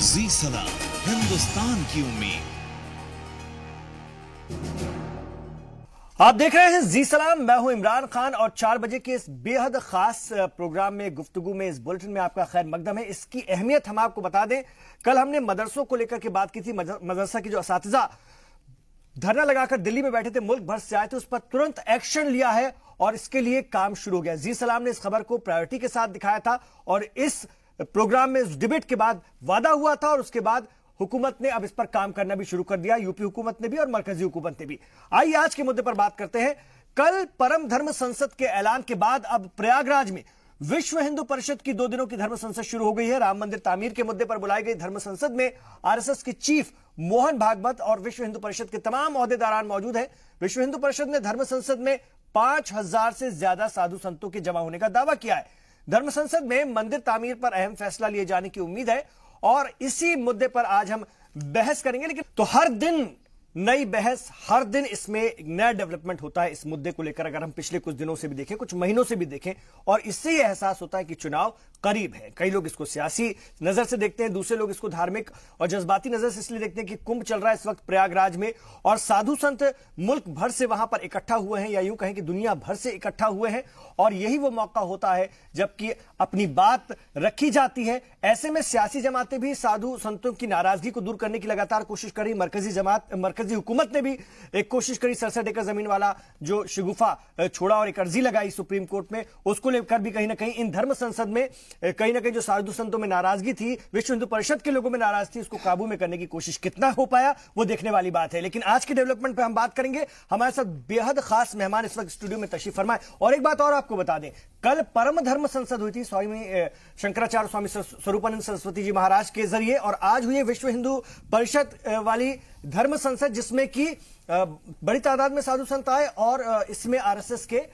जी सलाम, हिंदुस्तान की उम्मीद। आप देख रहे हैं जी सलाम, मैं हूं इमरान खान और 4 बजे के इस बेहद खास प्रोग्राम में गुफ्तगू में इस बुलेटिन में आपका खैर मकदम है। इसकी अहमियत हम आपको बता दें, कल हमने मदरसों को लेकर के बात की थी। मदरसा की जो असातिज़ा धरना लगाकर दिल्ली में बैठे थे, मुल्क भर से आए थे, उस पर तुरंत एक्शन लिया है और इसके लिए काम शुरू हो गया। जी सलाम ने इस खबर को प्रायोरिटी के साथ दिखाया था और इस प्रोग्राम में, इस डिबेट के बाद वादा हुआ था और उसके बाद हुकूमत ने अब इस पर काम करना भी शुरू कर दिया। यूपी हुकूमत ने भी और मरकजी हुकूमत ने भी। आइए आज के मुद्दे पर बात करते हैं। कल परम धर्म संसद के ऐलान के बाद अब प्रयागराज में विश्व हिंदू परिषद की 2 दिनों की धर्म संसद शुरू हो गई है। राम मंदिर तामीर के मुद्दे पर बुलाई गई धर्म संसद में आरएसएस के चीफ मोहन भागवत और विश्व हिंदू परिषद के तमाम ओहदेदारान मौजूद हैं। विश्व हिंदू परिषद ने धर्म संसद में 5000 से ज्यादा साधु संतों के जमा होने का दावा किया है। धर्म संसद में मंदिर तामीर पर अहम फैसला लिए जाने की उम्मीद है और इसी मुद्दे पर आज हम बहस करेंगे। लेकिन तो हर दिन नई बहस, हर दिन इसमें एक नया डेवलपमेंट होता है इस मुद्दे को लेकर। अगर हम पिछले कुछ दिनों से भी देखें, कुछ महीनों से भी देखें, और इससे यह एहसास होता है कि चुनाव करीब है। कई लोग इसको सियासी नजर से देखते हैं, दूसरे लोग इसको धार्मिक और जज्बाती नजर से इसलिए देखते हैं कि कुंभ चल रहा है इस वक्त प्रयागराज में और साधु संत मुल्क भर से वहां पर इकट्ठा हुए हैं, या यूं कहें कि दुनिया भर से इकट्ठा हुए हैं। और यही वो मौका होता है जबकि अपनी बात रखी जाती है। ऐसे में सियासी जमातें भी साधु संतों की नाराजगी को दूर करने की लगातार कोशिश कर रही। मरकजी हुकूमत ने भी एक कोशिश करी। 67 एकड़ जमीन वाला जो शगुफा छोड़ा और एक अर्जी लगाई सुप्रीम कोर्ट में, उसको लेकर भी कहीं ना कहीं इन धर्म संसद में कहीं ना कहीं जो साधु संतों में नाराजगी थी, विश्व हिंदू परिषद के लोगों में नाराज थी, उसको काबू में करने की कोशिश कितना हो पाया वो देखने वाली बात है। लेकिन आज के डेवलपमेंट पे हम बात करेंगे। हमारे साथ बेहद खास मेहमान इस वक्त स्टूडियो में तशरीफ फरमाए। और एक बात और आपको बता दें, कल परम धर्म संसद हुई थी स्वामी शंकराचार्य स्वामी स्वरूपानंद सरस्वती जी महाराज के जरिए, और आज हुई विश्व हिंदू परिषद वाली धर्म संसद, जिसमें कि बड़ी तादाद में साधु संत आए और इसमें आरएसएस के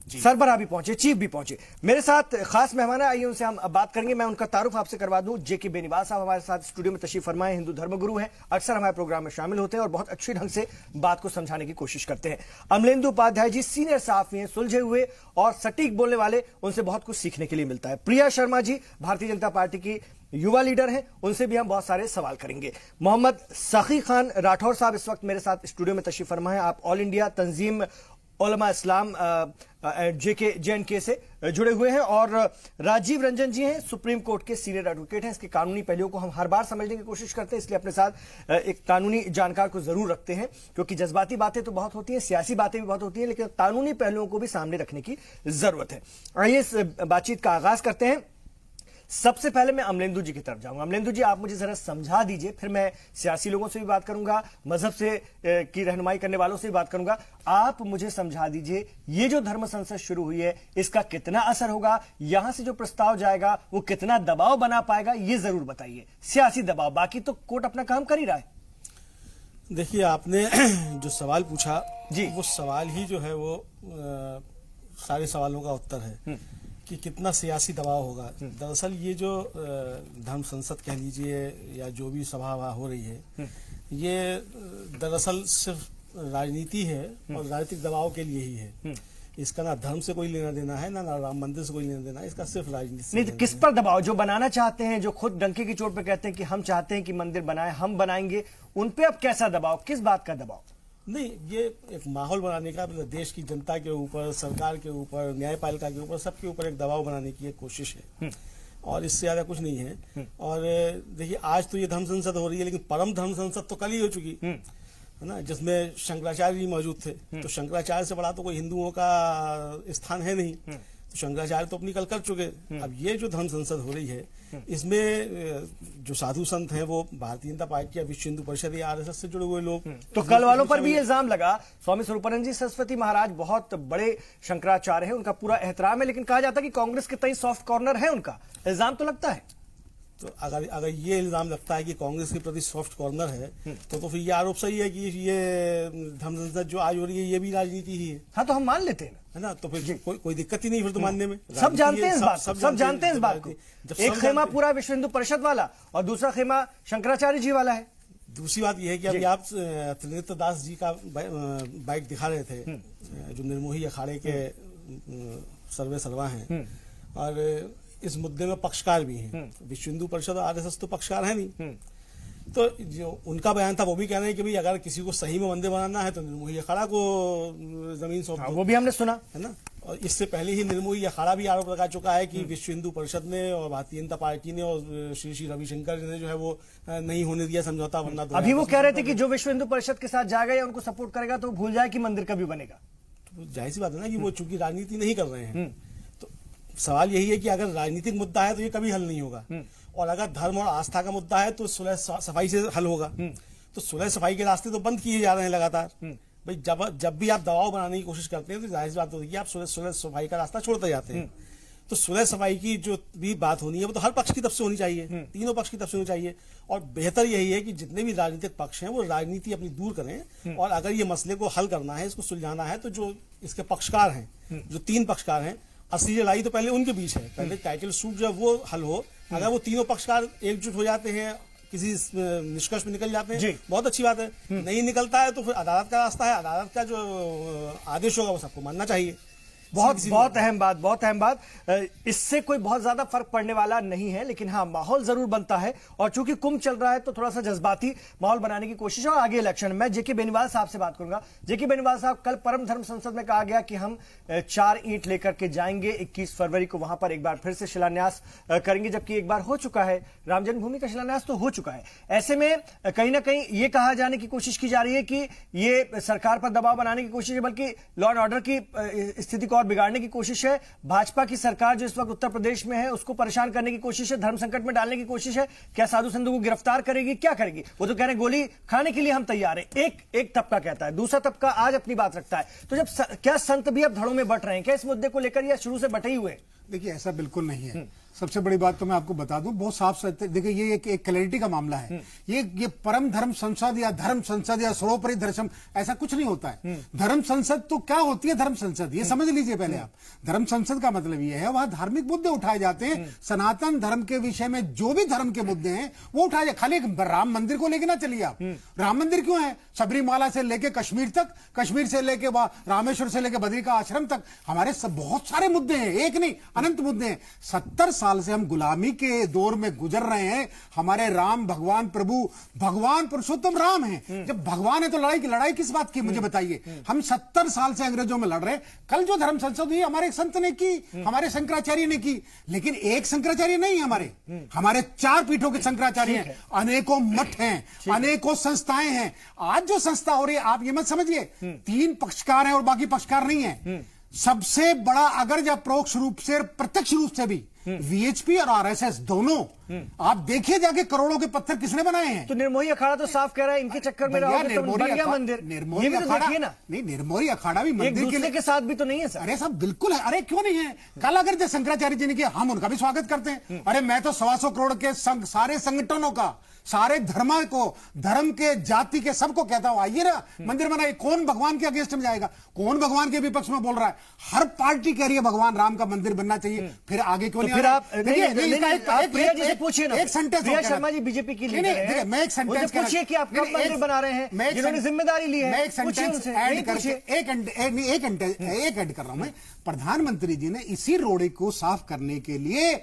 सरबराह भी पहुंचे, चीफ भी पहुंचे। मेरे साथ खास मेहमान है, आइए उनसे हम बात करेंगे। मैं उनका तारुफ आपसे करवा दूं। जेके बेनीवाल साहब हमारे साथ स्टूडियो में तशरीफ फरमाए, हिंदू धर्मगुरु हैं, अक्सर हमारे प्रोग्राम में शामिल होते हैं और बहुत अच्छे ढंग से बात को समझाने की कोशिश करते हैं। अमलेंदु उपाध्याय जी सीनियर सहाफी हैं, सुलझे हुए और सटीक बोलने वाले, उनसे बहुत कुछ सीखने के लिए मिलता है। प्रिया शर्मा जी भारतीय जनता पार्टी की युवा लीडर हैं, उनसे भी हम बहुत सारे सवाल करेंगे। मोहम्मद सखी खान राठौर साहब इस वक्त मेरे साथ स्टूडियो में तशरीफ फरमा है। आप ऑल इंडिया तंजीम उलमा इस्लाम JNK से जुड़े हुए हैं। और राजीव रंजन जी हैं, सुप्रीम कोर्ट के सीनियर एडवोकेट हैं। इसके कानूनी पहलुओं को हम हर बार समझने की कोशिश करते हैं, इसलिए अपने साथ एक कानूनी जानकार को जरूर रखते हैं, क्योंकि जज्बाती बातें तो बहुत होती हैं, सियासी बातें भी बहुत होती हैं, लेकिन कानूनी पहलुओं को भी सामने रखने की जरूरत है। आइए इस बातचीत का आगाज करते हैं। सबसे पहले मैं अमलेंदु जी की तरफ जाऊंगा। अमलेंदु जी, आप मुझे जरा समझा दीजिए, फिर मैं सियासी लोगों से भी बात करूंगा, मजहब से की रहनुमाई करने वालों से भी बात करूंगा। आप मुझे समझा दीजिए, ये जो धर्म संसद शुरू हुई है, इसका कितना असर होगा, यहां से जो प्रस्ताव जाएगा वो कितना दबाव बना पाएगा, ये जरूर बताइए। सियासी दबाव, बाकी तो कोर्ट अपना काम कर ही रहा है। देखिए, आपने जो सवाल पूछा जी, वो सवाल ही जो है वो सारे सवालों का उत्तर है कि कितना सियासी दबाव होगा। दरअसल ये जो धर्म संसद कह लीजिए या जो भी सभा हो रही है, ये दरअसल सिर्फ राजनीति है और राजनीतिक दबाव के लिए ही है। इसका ना धर्म से कोई लेना देना है, ना राम मंदिर से कोई लेना देना है, इसका सिर्फ राजनीति। नहीं तो किस पर दबाव? जो बनाना चाहते हैं, जो खुद डंके की चोट पे कहते हैं कि हम चाहते हैं कि मंदिर बनाए, हम बनाएंगे, उन पे अब कैसा दबाव, किस बात का दबाव? नहीं, ये एक माहौल बनाने का, मतलब देश की जनता के ऊपर, सरकार के ऊपर, न्यायपालिका के ऊपर, सबके ऊपर एक दबाव बनाने की एक कोशिश है और इससे ज्यादा कुछ नहीं है। और देखिए, आज तो ये धर्म संसद हो रही है, लेकिन परम धर्म संसद तो कल ही हो चुकी है ना, जिसमें शंकराचार्य जी मौजूद थे। तो शंकराचार्य से बड़ा तो कोई हिंदुओं का स्थान है नहीं, तो शंकराचार्य तो अपनी कल कर चुके। अब ये जो धर्म संसद हो रही है, इसमें जो साधु संत हैं वो भारतीय जनता पार्टी या विश्व हिंदू परिषद या आरएसएस से जुड़े हुए लोग। तो कल वालों पर भी इल्जाम लगा, स्वामी स्वरूपानंद जी सरस्वती महाराज बहुत बड़े शंकराचार्य हैं, उनका पूरा एहतराम है, लेकिन कहा जाता है कि कांग्रेस के कई सॉफ्ट कॉर्नर है उनका। इल्जाम तो लगता है। तो अगर ये इल्जाम लगता है कि कांग्रेस के प्रति सॉफ्ट कॉर्नर है, तो फिर ये आरोप सही है कि ये धर्म संसद जो आज हो रही है ये भी राजनीति ही है। हाँ, तो हम मान लेते हैं है ना, तो फिर कोई दिक्कत ही नहीं फिर तो मानने में। सब जानते हैं इस बात, सब जानते हैं इस बात को। एक खेमा पूरा विश्व हिंदू परिषद वाला और दूसरा खेमा शंकराचार्य जी वाला है। दूसरी बात यह है कि अभी आप त्रिनेत्र दास जी का बाइक दिखा रहे थे, जो निर्मोही अखाड़े के सर्वे सर्वा हैं, और इस मुद्दे में पक्षकार भी हैं। विश्व हिंदू परिषद और आरएसएस तो पक्षकार है नहीं। तो जो उनका बयान था वो भी कह रहे हैं कि भाई अगर किसी को सही में मंदिर बनाना है तो निर्मोही अखाड़ा को जमीन सौंप दो। वो भी हमने सुना है ना। और इससे पहले ही निर्मोही अखाड़ा भी आरोप लगा चुका है कि विश्व हिंदू परिषद ने और भारतीय जनता पार्टी ने और श्री श्री रविशंकर ने जो है वो नहीं होने दिया समझौता, वरना तो अभी वो कह रहे थे कि जो विश्व हिंदू परिषद के साथ जाएगा या उनको सपोर्ट करेगा तो भूल जाए कि मंदिर कभी बनेगा। तो जाहिर सी बात है ना कि वो चूंकि राजनीति नहीं कर रहे हैं, तो सवाल यही है कि अगर राजनीतिक मुद्दा है तो ये कभी हल नहीं होगा, और अगर धर्म और आस्था का मुद्दा है तो सुलह सफाई से हल होगा। तो सुलह सफाई के रास्ते तो बंद किए जा रहे हैं लगातार। भाई जब भी आप दबाव बनाने की कोशिश करते हैं तो जाहिर सी बात होती है कि आप सुलह सफाई का रास्ता छोड़ते जाते हैं। तो सुलह सफाई की जो भी बात होनी है वो तो हर पक्ष की तरफ से होनी चाहिए, तीनों पक्ष की तरफ से होनी चाहिए। और बेहतर यही है कि जितने भी राजनीतिक पक्ष हैं वो राजनीति अपनी दूर करें, और अगर ये मसले को हल करना है, इसको सुलझाना है, तो जो इसके पक्षकार हैं, जो 3 पक्षकार हैं, असली लड़ाई तो पहले उनके बीच है। पहले टाइटल सूट जो वो हल हो। अगर वो तीनों पक्षकार एकजुट हो जाते हैं, किसी निष्कर्ष में निकल जाते हैं, बहुत अच्छी बात है। नहीं निकलता है तो फिर अदालत का रास्ता है, अदालत का जो आदेश होगा वो सबको मानना चाहिए। बहुत अहम बात। इससे कोई बहुत ज्यादा फर्क पड़ने वाला नहीं है, लेकिन हाँ माहौल जरूर बनता है, और चूंकि कुंभ चल रहा है तो थोड़ा सा जज्बाती माहौल बनाने की कोशिश है। और आगे इलेक्शन, मैं जेके बेनीवाल साहब से बात करूंगा। जेके बेनीवाल साहब, कल परम धर्म संसद में कहा गया कि हम 4 ईंट लेकर के जाएंगे, 21 फरवरी को वहां पर एक बार फिर से शिलान्यास करेंगे, जबकि एक बार हो चुका है, राम जन्मभूमि का शिलान्यास तो हो चुका है। ऐसे में कहीं ना कहीं ये कहा जाने की कोशिश की जा रही है कि ये सरकार पर दबाव बनाने की कोशिश है, बल्कि लॉ एंड ऑर्डर की स्थिति को और बिगाड़ने की कोशिश है। भाजपा की सरकार जो इस वक्त उत्तर प्रदेश में है उसको परेशान करने की कोशिश है, धर्म संकट में डालने की कोशिश है। क्या साधु संतों को गिरफ्तार करेगी, क्या करेगी? वो तो कह रहे हैं गोली खाने के लिए हम तैयार हैं। एक तबका कहता है, दूसरा तबका आज अपनी बात रखता है। तो जब क्या संत भी अब धड़ों में बट रहे हैं, क्या इस मुद्दे को लेकर या शुरू से बटे ही हुए? देखिए, ऐसा बिल्कुल नहीं है। सबसे बड़ी बात तो मैं आपको बता दूं, बहुत साफ सत्य, देखिए ये एक क्लैरिटी का मामला है। ये परम धर्म संसद या धर्म संसद या सर्वोपरि धर्म, ऐसा कुछ नहीं होता है। धर्म संसद तो क्या होती है? धर्म संसद, ये समझ लीजिए पहले आप। धर्म संसद का मतलब ये है वहां धार्मिक मुद्दे उठाए जाते हैं, सनातन धर्म के विषय में जो भी धर्म के मुद्दे हैं वो उठाए जाए। खाली राम मंदिर को लेके ना चलिए आप। राम मंदिर क्यों है? सबरीमाला से लेके कश्मीर तक, कश्मीर से लेके रामेश्वर से लेके बद्री का आश्रम तक, हमारे सब बहुत सारे मुद्दे हैं, एक नहीं अनंत मुद्दे हैं। 70 साल से हम गुलामी के दौर में गुजर रहे हैं। हमारे राम भगवान प्रभु, भगवान पुरुषोत्तम राम है। जब भगवान है तो लड़ाई किस बात की? मुझे बताइए। हम 70 साल से अंग्रेजों में लड़ रहे हैं। कल जो धर्म संसद हुई हमारे संत ने की, हमारे शंकराचार्य ने की, लेकिन एक शंकराचार्य नहीं, हमारे 4 पीठों के शंकराचार्य हैं, अनेकों मठ हैं, अनेकों संस्थाएं हैं। आज जो संस्था हो रही है, आप ये मत समझिए 3 पक्षकार हैं और बाकी पक्षकार नहीं है। सबसे बड़ा, अगर जब परोक्ष रूप से प्रत्यक्ष रूप से भी, वीएचपी और आरएसएस दोनों, आप देखिए जाके करोड़ों के पत्थर किसने बनाए हैं। तो निर्मोही अखाड़ा तो साफ कह रहा है इनके चक्कर में रहोगे तो बन गया मंदिर। निर्मोही अखाड़ा नहीं, निर्मोही अखाड़ा भी मंदिर के साथ भी तो नहीं है सर। अरे साहब बिल्कुल है। अरे क्यों नहीं है? कल अगर जो शंकराचार्य जी ने किया, हम उनका भी स्वागत करते हैं। अरे मैं तो 125 करोड़ के सारे संगठनों का, सारे धर्म को, धर्म के, जाति के, सबको कहता हूं आइए ना मंदिर बनाइए। कौन भगवान के अगेंस्ट में जाएगा? कौन भगवान के विपक्ष में बोल रहा है? हर पार्टी कह रही है भगवान राम का मंदिर बनना चाहिए। फिर आगे क्यों नहीं? फिर आप प्रिया जी से पूछिए ना। एक सेंटेंस, प्रिया शर्मा जी बीजेपी की लीडर हैं, मैं एक सेंटेंस पूछिए कि आप कब मंदिर बना रहे हैं, जिन्होंने जिम्मेदारी ली है। मैं एक सेंटेंस ऐड करके एक ऐड कर रहा हूं मैं। प्रधानमंत्री जी ने इसी रोड़े को साफ करने के लिए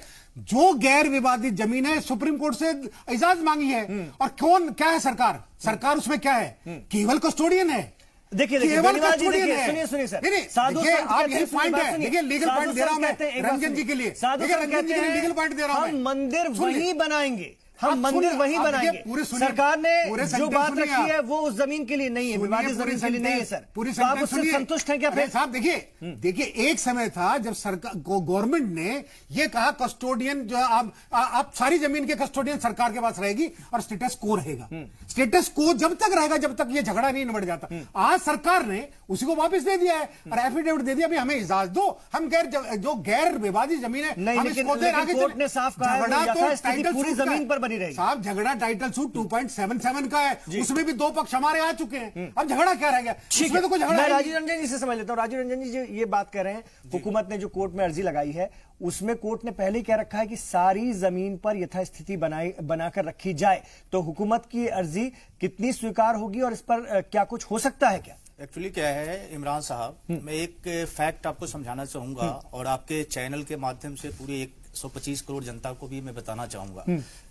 जो गैर विवादित जमीन है सुप्रीम कोर्ट से इजाजत मांगी है। और क्या है सरकार उसमें क्या है? केवल कस्टोडियन है। देखिए सुनिए सर, साधु आप यही पॉइंट है। देखिए लीगल पॉइंट दे रहा हूं मैं रंजन जी के लिए। रंजन जी के लिए लीगल पॉइंट दे रहा हूं। हम मंदिर वहीं बनाएंगे, हम मंदिर वहीं बनाएंगे। सरकार ने जो बात रखी है वो उस जमीन के लिए नहीं है, विवादित जमीन के लिए नहीं है सर। पूरी तो आप उससे संतुष्ट हैं क्या? फिर साहब देखिए एक समय था जब सरकार गवर्नमेंट ने ये कहा कस्टोडियन जो आप सारी जमीन के कस्टोडियन सरकार के पास रहेगी और स्टेटस को रहेगा। स्टेटस को जब तक रहेगा जब तक ये झगड़ा नहीं निबट जाता। आज सरकार ने उसी को वापस दे दिया है और एफिडेविट दे दिया, हमें इजाजत दो, हम जो गैर विवादित जमीन है नहीं, लेकिन कोर्ट ने साफ कहा है पूरी जमीन पर बनी रहेगी। साहब झगड़ा टाइटल सूट 2.77 का है, उसमें भी 2 पक्ष हमारे आ चुके हैं। अब झगड़ा क्या रह गया? इसमें तो कोई झगड़ा। मैं राजीव रंजन जी से समझ लेता हूं। राजीव रंजन जी ये बात कह रहे हैं, हुकूमत ने जो कोर्ट में अर्जी लगाई है उसमें कोर्ट ने पहले ही कह रखा है कि सारी जमीन पर यथास्थिति बनाकर रखी जाए। तो हुकूमत की अर्जी कितनी स्वीकार होगी और इस पर क्या कुछ हो सकता है क्या? एक्चुअली क्या है इमरान साहब, मैं एक फैक्ट आपको समझाना चाहूंगा और आपके चैनल के माध्यम से पूरी एक 125 करोड़ जनता को भी मैं बताना चाहूंगा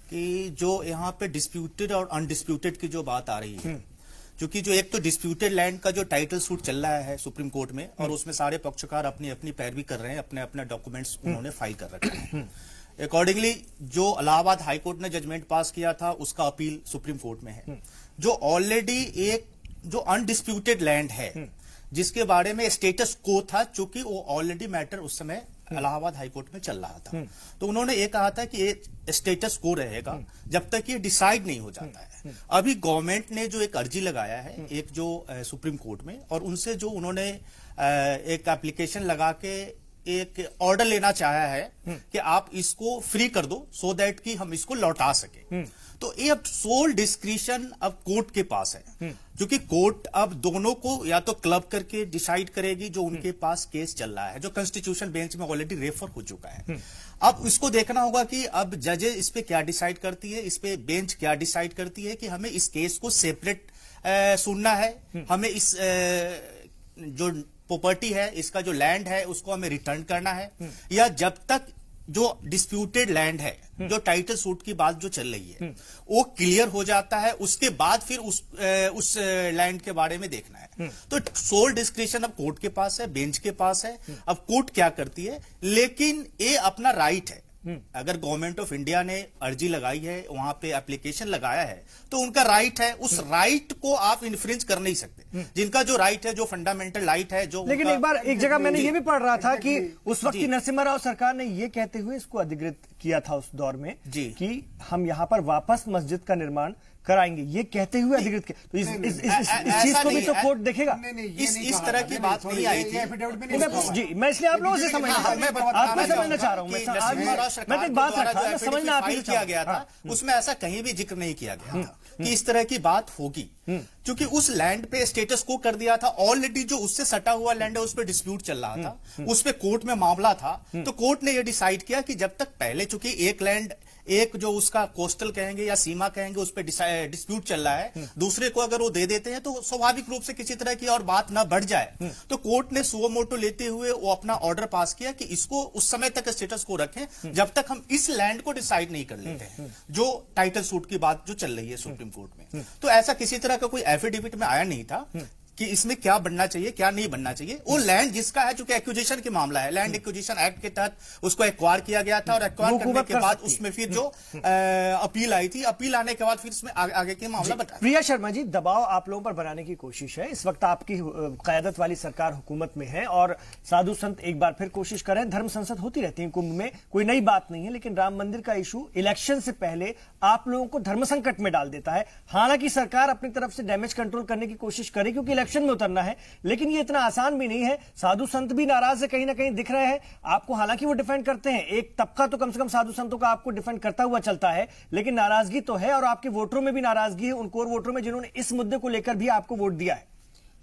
कि जो यहाँ पे डिस्प्यूटेड और अनडिस्प्यूटेड की जो बात आ रही है, क्योंकि जो एक तो डिस्प्यूटेड लैंड का जो टाइटल सूट चल रहा है सुप्रीम कोर्ट में, और उसमें सारे पक्षकार अपनी अपनी पैरवी कर रहे हैं, अपने अपने डॉक्यूमेंट्स उन्होंने फाइल कर रखे हैं। अकॉर्डिंगली जो इलाहाबाद हाईकोर्ट ने जजमेंट पास किया था उसका अपील सुप्रीम कोर्ट में है। जो ऑलरेडी एक जो अनडिस्प्यूटेड लैंड है जिसके बारे में स्टेटस को था, चूंकि वो ऑलरेडी मैटर उस समय इलाहाबाद हाईकोर्ट में चल रहा था, तो उन्होंने ये कहा था कि ये स्टेटस को रहेगा जब तक ये डिसाइड नहीं हो जाता है। अभी गवर्नमेंट ने जो एक अर्जी लगाया है एक जो सुप्रीम कोर्ट में, और उनसे जो उन्होंने एक एप्लीकेशन लगा के एक ऑर्डर लेना चाहा है कि आप इसको फ्री कर दो सो दैट कि हम इसको लौटा सके। तो ये अब सोल डिस्क्रिशन अब कोर्ट के पास है, क्योंकि कोर्ट अब दोनों को या तो क्लब करके डिसाइड करेगी जो उनके पास केस चल रहा है, जो कॉन्स्टिट्यूशन बेंच में ऑलरेडी रेफर हो चुका है। अब इसको देखना होगा कि अब जजेस इस पे क्या डिसाइड करती है, इस पे बेंच क्या डिसाइड करती है कि हमें इस केस को सेपरेट सुनना है, हमें इस जो प्रॉपर्टी है, इसका जो लैंड है उसको हमें रिटर्न करना है, या जब तक जो डिस्प्यूटेड लैंड है, जो टाइटल सूट की बात जो चल रही है वो क्लियर हो जाता है, उसके बाद फिर उस लैंड के बारे में देखना है। तो सोल डिस्क्रिशन अब कोर्ट के पास है, बेंच के पास है। अब कोर्ट क्या करती है, लेकिन ये अपना राइट है। अगर गवर्नमेंट ऑफ इंडिया ने अर्जी लगाई है, वहां पे एप्लीकेशन लगाया है, तो उनका राइट है, उस राइट को आप इन्फ्रिंज कर नहीं सकते। जिनका जो राइट है, जो फंडामेंटल राइट है, जो लेकिन एक बार एक जगह मैंने ये भी पढ़ रहा था कि उस वक्त की नरसिम्हा राव सरकार ने ये कहते हुए इसको अधिकृत किया था उस दौर में कि हम यहां पर वापस मस्जिद का निर्माण कराएंगे, ये कहते हुए अधिकृत किया। तो इस चीज को भी तो कोर्ट देखेगा। इस तरह की बात नहीं आई थी जी, मैं इसलिए आप लोगों से समझना चाह रहा हूं। मैं एक बात रखा, समझना आप ही किया गया था, उसमें ऐसा कहीं भी जिक्र नहीं किया गया था कि इस तरह की बात होगी, क्योंकि उस लैंड पे स्टेटस को कर दिया था। ऑलरेडी जो उससे सटा हुआ लैंड है उस पर डिस्प्यूट चल रहा था, उस पे कोर्ट में मामला था, तो कोर्ट ने यह डिसाइड किया कि जब तक पहले, चूंकि एक लैंड, एक जो उसका कोस्टल कहेंगे या सीमा कहेंगे, उस पर डिस्प्यूट चल रहा है, दूसरे को अगर वो दे देते हैं तो स्वाभाविक रूप से किसी तरह की और बात ना बढ़ जाए। तो कोर्ट ने सुओ मोटो लेते हुए वो अपना ऑर्डर पास किया कि इसको उस समय तक स्टेटस को रखें जब तक हम इस लैंड को डिसाइड नहीं कर लेते हैं, जो टाइटल सूट की बात जो चल रही है सुप्रीम कोर्ट में। तो ऐसा किसी तरह का कोई एफिडेविट में आया नहीं था कि इसमें क्या बनना चाहिए, क्या नहीं बनना चाहिए। वो लैंड जिसका है, चूंकि एक्विजिशन के मामला है, लैंड एक्विजिशन एक्ट के तहत उसको एक्वायर किया गया था, और एक्वायर करने के बाद उसमें फिर जो अपील आई थी, अपील आने के बाद फिर इसमें आगे के मामला बताया। प्रिया शर्मा जी, दबाव आप लोगों पर बनाने की कोशिश है। इस वक्त आपकी क़यादत वाली सरकार हुकूमत में है और साधु संत एक बार फिर कोशिश कर रहे हैं। धर्म संसद होती रहती है कुंभ में, कोई नई बात नहीं है, लेकिन राम मंदिर का इशू इलेक्शन से पहले आप लोगों को धर्म संकट में डाल देता है। हालांकि सरकार अपनी तरफ से डैमेज कंट्रोल करने की कोशिश करे क्योंकि इलेक्शन में उतरना है, लेकिन ये इतना आसान भी नहीं है। साधु संत भी नाराज है, कहीं ना कहीं दिख रहे हैं आपको। हालांकि वो डिफेंड करते हैं, एक तबका तो कम से कम साधु संतों का आपको डिफेंड करता हुआ चलता है, लेकिन नाराजगी तो है, और आपके वोटरों में भी नाराजगी है, उन कोर वोटरों में जिन्होंने इस मुद्दे को लेकर भी आपको वोट दिया है।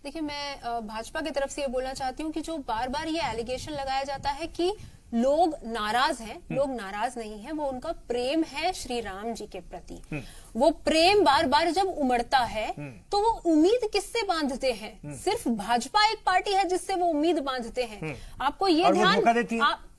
देखिए, मैं भाजपा की तरफ से ये बोलना चाहती हूँ कि जो बार बार ये एलिगेशन लगाया जाता है कि लोग नाराज हैं, लोग नाराज नहीं है, वो उनका प्रेम है श्री राम जी के प्रति। वो प्रेम बार बार जब उमड़ता है तो वो उम्मीद किससे बांधते हैं? सिर्फ भाजपा एक पार्टी है जिससे वो उम्मीद बांधते हैं। आपको ये ध्यान,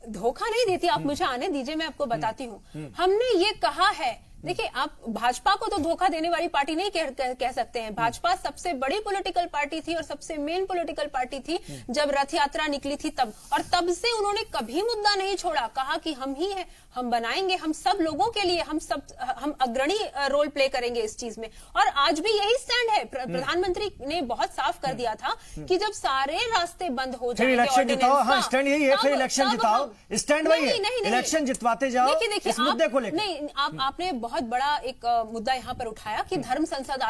धोखा नहीं देती। आप मुझे आने दीजिए, मैं आपको बताती हूँ। हमने ये कहा है, देखिए, आप भाजपा को तो धोखा देने वाली पार्टी नहीं कह सकते हैं। भाजपा सबसे बड़ी पॉलिटिकल पार्टी थी और सबसे मेन पॉलिटिकल पार्टी थी जब रथ यात्रा निकली थी तब, और तब से उन्होंने कभी मुद्दा नहीं छोड़ा। कहा कि हम ही हैं, हम बनाएंगे, हम सब लोगों के लिए, हम अग्रणी रोल प्ले करेंगे इस चीज में। और आज भी यही स्टैंड है। प्रधानमंत्री ने बहुत साफ कर दिया था कि जब सारे रास्ते बंद हो जाएंगे, इलेक्शन जिताओ। हाँ, स्टैंड यही है, फिर इलेक्शन जिताओ, स्टैंड वही है, इलेक्शन जितवाते जाओ। इस मुद्दे को लेकर नहीं, आपने बहुत बड़ा एक मुद्दा यहाँ पर उठाया कि धर्म संसद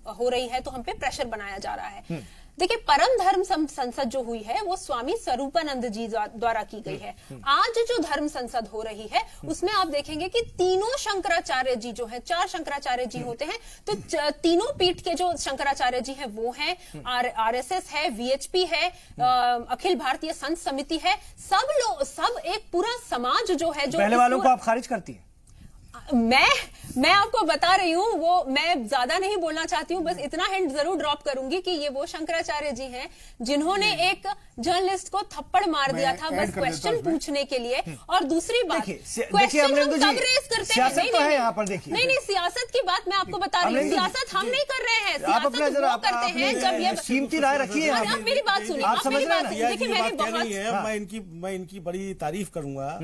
हो रही है तो हम पे प्रेशर बनाया जा रहा है। देखिए, परम धर्म संसद जो हुई है वो स्वामी स्वरूपानंद जी द्वारा की गई है। आज जो धर्म संसद हो रही है उसमें आप देखेंगे कि तीनों शंकराचार्य जी जो है, 4 शंकराचार्य जी होते हैं, तो तीनों पीठ के जो शंकराचार्य जी हैं वो हैं, आरएसएस है, वीएचपी है, अखिल भारतीय संत समिति है, सब एक पूरा समाज जो है, जो पहले वालों को आप खारिज करती है। मैं आपको बता रही हूँ, वो मैं ज्यादा नहीं बोलना चाहती हूँ, बस इतना हिंट जरूर ड्रॉप करूंगी कि ये वो शंकराचार्य जी हैं जिन्होंने एक जर्नलिस्ट को थप्पड़ मार दिया था बस क्वेश्चन पूछने के लिए। और दूसरी बात, क्वेश्चन हम कब रेज करते हैं? नहीं यहाँ पर देखिए, नहीं सियासत की बात मैं आपको बता रही हूँ, सियासत हम नहीं कर रहे हैं, आप अपना सियासत वो करते हैं जब ये कीमती राय रखिए। आप मेरी बात सुनिए, आप मेरी बात सुनिए। देखिए मैंने बहुत, मैं इनकी बड़ी तारीफ करूंगा।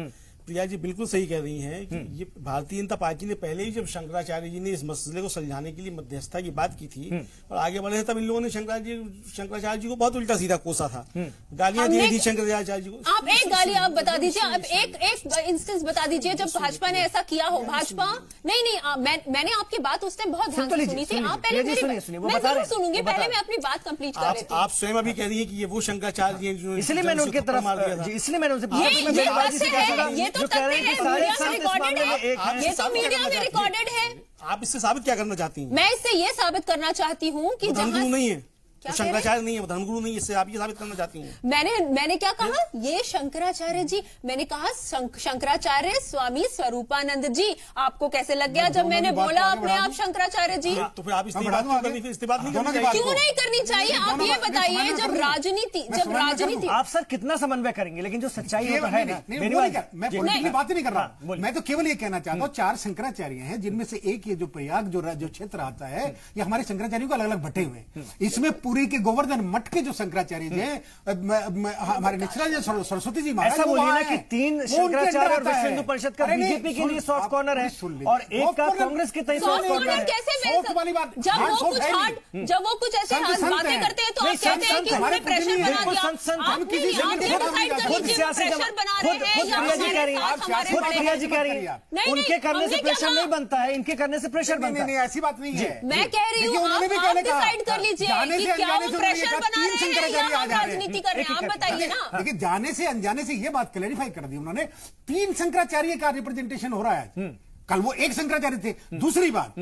प्रिया जी बिल्कुल सही कह रही हैं कि ये भारतीय जनता पार्टी ने पहले ही जब शंकराचार्य जी ने इस मसले को सुलझाने के लिए मध्यस्थता की बात की थी और आगे बढ़े तब इन लोगों ने शंकराचार्य जी को बहुत उल्टा सीधा कोसा था, गालियां दी थी शंकराचार्य जी को। आप एक गाली आप बता दीजिए, आप एक इंस्टेंस बता दीजिए जब भाजपा ने ऐसा किया हो। भाजपा नहीं, मैंने आपकी बात उस टाइम बहुत ध्यान से सुनी थी। आप पहले मैं जरूर सुनूंगी, पहले मैं अपनी बात कंप्लीट कर रही थी। आप स्वयं अभी कह रही है कि ये वो शंकराचार्य जी, इसलिए मैंने उनकी तरफ, इसलिए मैंने उनसे ये तो मीडिया में रिकॉर्डेड है। आप इससे साबित क्या करना चाहती हैं? मैं इससे ये साबित करना चाहती हूँ कि धर्मगुरु नहीं है, वो शंकराचार्य नहीं है, वो धर्मगुरु नहीं है। इससे आप ये साबित करना चाहती हैं? मैंने क्या कहा? ये शंकराचार्य जी, मैंने कहा शंकराचार्य स्वामी स्वरूपानंद जी। आपको कैसे लग गया जब मैंने बोला अपने आप शंकराचार्य जी? तो फिर आप इस्तेमाल नहीं क्यों नहीं करनी चाहिए? आप ये बताइए, जब राजनीति आप सर कितना समन्वय करेंगे, लेकिन जो सच्चाई है ना, मैं पॉलिटिकल बात ही नहीं कर रहा, मैं तो केवल ये कहना चाहता हूँ 4 शंकराचार्य हैं, जिनमें से एक ये जो प्रयाग जो क्षेत्र आता है, ये हमारे शंकराचार्यों को अलग अलग बटे हुए हैं। इसमें पूरी के गोवर्धन मठ के जो शंकराचार्य जी हैं, हमारे निचला सरस्वती जी महाराज, ऐसा बोलिए ना कि 3 शंकराचार्य और विश्व हिंदू परिषद का बीजेपी के लिए सॉफ्ट कॉर्नर है और एक का कांग्रेस के तय सॉफ्ट कॉर्नर है। कैसे वाली बात? जब वो कुछ ऐसे बातें करते हैं तो आप कहते हैं कि उन्होंने प्रेशर बना दिया। प्रिया जी कह रही है उनके करने से प्रेशर नहीं बनता है, इनके करने से प्रेशर बनता है। ऐसी बात नहीं है। मैं कह रही हूँ आप डिसाइड कर लीजिए कि क्या वो प्रेशर बना रहे हैं या हम राजनीति कर रहे हैं, आप बताइए ना। देखिए, जाने से अनजाने से ये बात क्लैरिफाई कर दी उन्होंने। 3 शंकराचार्य का रिप्रेजेंटेशन हो रहा है। कल वो एक शंकराचार्य थे। दूसरी बात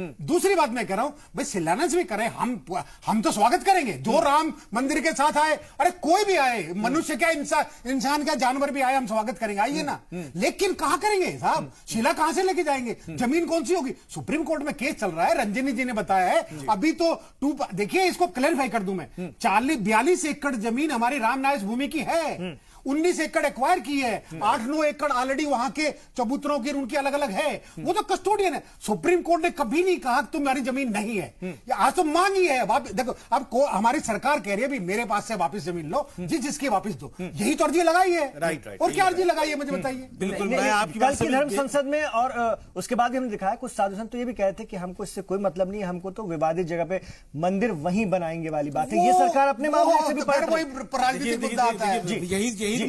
मैं कह रहा हूं भाई, शिलान्यास भी करें, हम तो स्वागत करेंगे जो राम मंदिर के साथ आए। अरे कोई भी आए, मनुष्य क्या इंसान क्या जानवर भी आए, हम स्वागत करेंगे, आइए ना। लेकिन कहां करेंगे साहब? शिला कहां से लेके जाएंगे? जमीन कौन सी होगी? सुप्रीम कोर्ट में केस चल रहा है, रंजनी जी ने बताया है। अभी तो देखिए, इसको क्लैरिफाई कर दूं मैं, 42 एकड़ जमीन हमारी रामनायस भूमि की है। 19 एकड़ एक्वायर की है, 8-9 एकड़ ऑलरेडी वहां के चबूतरों की उनकी अलग अलग है, वो तो कस्टोडियन है। सुप्रीम कोर्ट ने कभी नहीं कहा कि तुम्हारी जमीन नहीं है, आज तो मांगी है। अब देखो, अब हमारी सरकार कह रही है भी मेरे पास से वापस जमीन लो, जिसके वापस दो, यही तो अर्जी लगाई है। राइट। और क्या अर्जी लगाई है मुझे बताइए। बिल्कुल, मैं आपकी कल की धर्म संसद में और उसके बाद भी हमने दिखाया, कुछ साधु संत तो ये भी कहते हैं कि हमको इससे कोई मतलब नहीं है, हमको तो विवादित जगह पे मंदिर वहीं बनाएंगे वाली बात है। ये सरकार अपने मामले से भी राजनीतिक मुद्दा आता है। यही मैं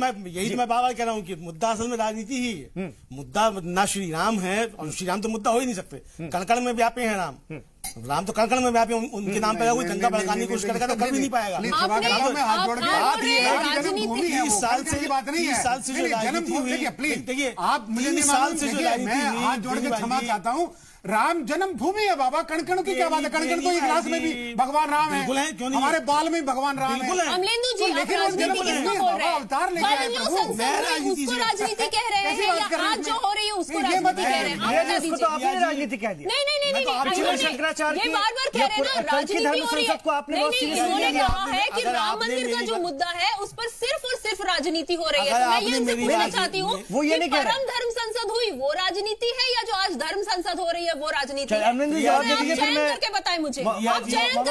बार-बार कह रहा हूँ कि मुद्दा असल में राजनीति ही है। मुद्दा ना श्री राम है, और श्री राम तो मुद्दा हो ही नहीं सकते। कण-कण में व्यापे हैं राम तो कण-कण में व्यापे, उनके नाम पे कोई दंगा भड़काने की कोशिश करेगा तो कभी नहीं पाएगा। 20 साल से जो राजनीति हुई, देखिए आप मुझे हाथ जोड़ के क्षमा चाहता हूँ, राम जन्मभूमि है बाबा, कण-कण की क्या बात है? कण-कण तो एक ग्लास में भी भगवान राम है, हमारे बाल में भगवान राम है। अमलेंदु जी, लेकिन अवतार लेके आए प्रभु, उसको राजनीति कह रहे हैं या आज जो हो रही है उसको राजनीति कह रहे हैं? उसको तो आपने राजनीति कह दिया। नहीं, शंकराचार्य ये बार-बार कह रहे हैं ना राजनीति हो रही है। उन्होंने कहा है कि राम मंदिर का जो मुद्दा है उस पर सिर्फ और सिर्फ राजनीति हो रही है। तो मैं ये उनसे पूछना चाहती हूँ, परम धर्म संसद हुई वो राजनीति है या जो आज धर्म संसद हो रही है वो राजनीति है? आप चयन करके बताएं मुझे, आप चयन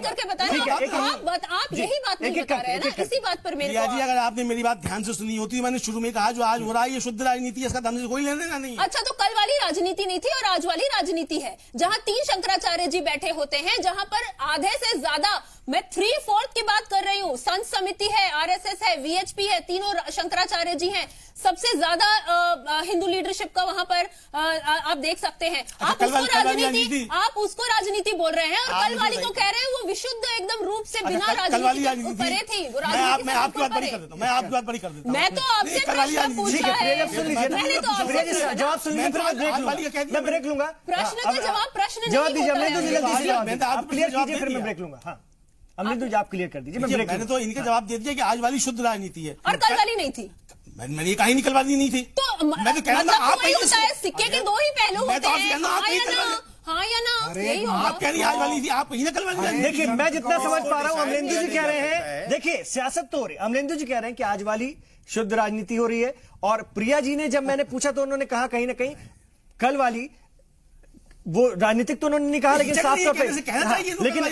करके बताएं। आप यही बात नहीं बता रहे हैं ना, इसी बात पर मेरे जी, अगर आपने मेरी बात ध्यान से सुनी होती, मैंने शुरू में कहा जो आज हो रहा है ये शुद्ध राजनीति है, इसका धर्म से कोई लेना देना नहीं। अच्छा, तो कल वाली राजनीति नहीं थी और आज वाली राजनीति है, जहां 3 शंकराचार्य जी बैठे होते हैं, जहां पर आधे से ज्यादा, मैं 3/4 की बात कर रही हूँ, संत समिति है, आरएसएस है, वीएचपी है, तीनों शंकराचार्य जी हैं, सबसे ज्यादा हिंदू लीडरशिप का वहां पर आप देख सकते हैं। आप उसको राजनीति बोल रहे हैं और कल वाली को कह रहे हैं वो विशुद्ध एकदम रूप से बिना राजनीति परे थी। वो राजनीति मैं आपकी बात बड़ी कर देता हूं, मैं आपकी बात बड़ी कर देता हूं। मैं तो आपसे प्रश्न पूछा है, मैंने तो आपसे जवाब सुन लीजिए, मैं ब्रेक लूंगा। प्रश्न का जवाब दीजिए, आप क्लियर कीजिए, फिर मैं ब्रेक लूंगा। हाँ, अमलेंदु जी आप क्लियर कर दीजिए। मैंने तो इनके जवाब दे दिया कि आज वाली शुद्ध राजनीति है और कल वाली नहीं थी। मैंने ये कहीं निकलवानी नहीं थी। तो मैं तो कह रहा मतलब था आप वही होता है, सिक्के के दो ही पहलू मैं तो होते आपसे हैं, कहना, आप हाँ नहीं या ना, निकलवानी। हाँ या ना, यही आप होगा। कह रही आज वाली थी, आप कहीं निकलवानी। देखिए मैं जितना समझ पा रहा हूं, अमलेंदु जी कह रहे हैं, है। देखिए सियासत तो हो रही है। अमलेंदु जी कह रहे हैं कि आज वाली शुद्ध राजनीति हो रही है, और प्रिया जी ने जब मैंने पूछा तो उन्होंने कहा कहीं ना कहीं कल वाली वो राजनीतिक तो उन्होंने नहीं कहा, लेकिन साफ तौर पे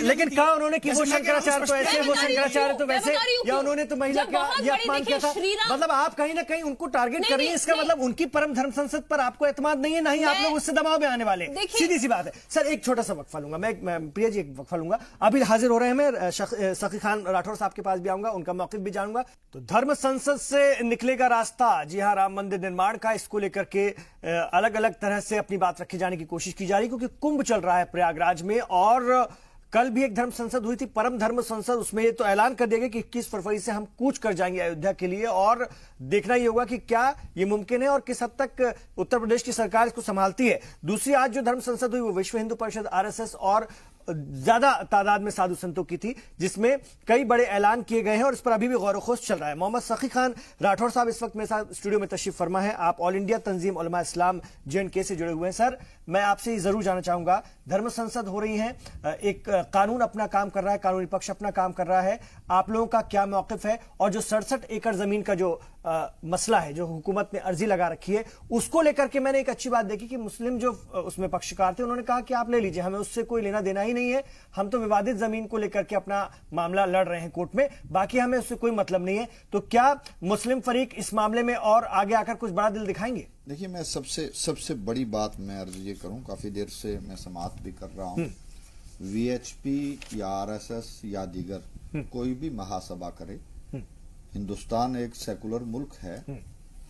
लेकिन कहा उन्होंने कि वो शंकराचार्य तो ऐसे, वो शंकराचार्य तो वैसे, या उन्होंने तो महिला का ये अपमान किया था। मतलब आप कहीं ना कहीं उनको टारगेट कर रही है। इसका मतलब उनकी परम धर्म संसद पर आपको एतमाद नहीं है, ना ही आप लोग उससे दबाव में आने वाले। सीधी सी बात है। सर एक छोटा सा वक्फा लूंगा मैं, प्रिया जी एक वक्फा लूंगा। अभी हाजिर हो रहे हैं, मैं सखी खान राठौर साहब के पास भी आऊंगा, उनका मौक़िफ़ भी जानूंगा। तो धर्म संसद से निकलेगा रास्ता, जी हाँ, राम मंदिर निर्माण का। इसको लेकर के अलग अलग तरह से अपनी बात रखी जाने की कोशिश की जा रही है, क्योंकि कुंभ चल रहा है प्रयागराज में, और कल भी एक धर्म संसद हुई थी, परम धर्म संसद। उसमें ये तो ऐलान कर दिया गया कि 21 फरवरी से हम कूच कर जाएंगे अयोध्या के लिए, और देखना ये होगा कि क्या ये मुमकिन है और किस हद तक उत्तर प्रदेश की सरकार इसको संभालती है। दूसरी आज जो धर्म संसद हुई वो विश्व हिंदू परिषद, आरएसएस और ज्यादा तादाद में साधु संतों की थी, जिसमें कई बड़े ऐलान किए गए हैं और इस पर अभी भी गौर खोज चल रहा है। मोहम्मद सखी खान राठौर साहब इस वक्त मेरे साथ स्टूडियो में तशरीफ फरमा है। आप ऑल इंडिया तंजीम उलमा इस्लाम JNK से जुड़े हुए हैं। सर मैं आपसे जरूर जानना चाहूंगा, धर्म संसद हो रही है, एक कानून अपना काम कर रहा है, कानूनी पक्ष अपना काम कर रहा है, आप लोगों का क्या मौकिफ है? और जो 67 एकड़ जमीन का जो मसला है, जो हुकूमत ने अर्जी लगा रखी है, उसको लेकर के मैंने एक अच्छी बात देखी कि मुस्लिम जो उसमें पक्षकार थे उन्होंने कहा कि आप ले लीजिए, हमें उससे कोई लेना देना ही नहीं है, हम तो विवादित जमीन को लेकर के अपना मामला लड़ रहे हैं कोर्ट में, बाकी हमें उससे कोई मतलब नहीं है। तो क्या मुस्लिम फरीक इस मामले में और आगे आकर कुछ बड़ा दिल दिखाएंगे? देखिए, मैं सबसे बड़ी बात मैं अर्ज ये करूं, काफी देर से मैं समाअत भी कर रहा हूं, VHP या RSS या दीगर कोई भी महासभा करे, हिंदुस्तान एक सेकुलर मुल्क है,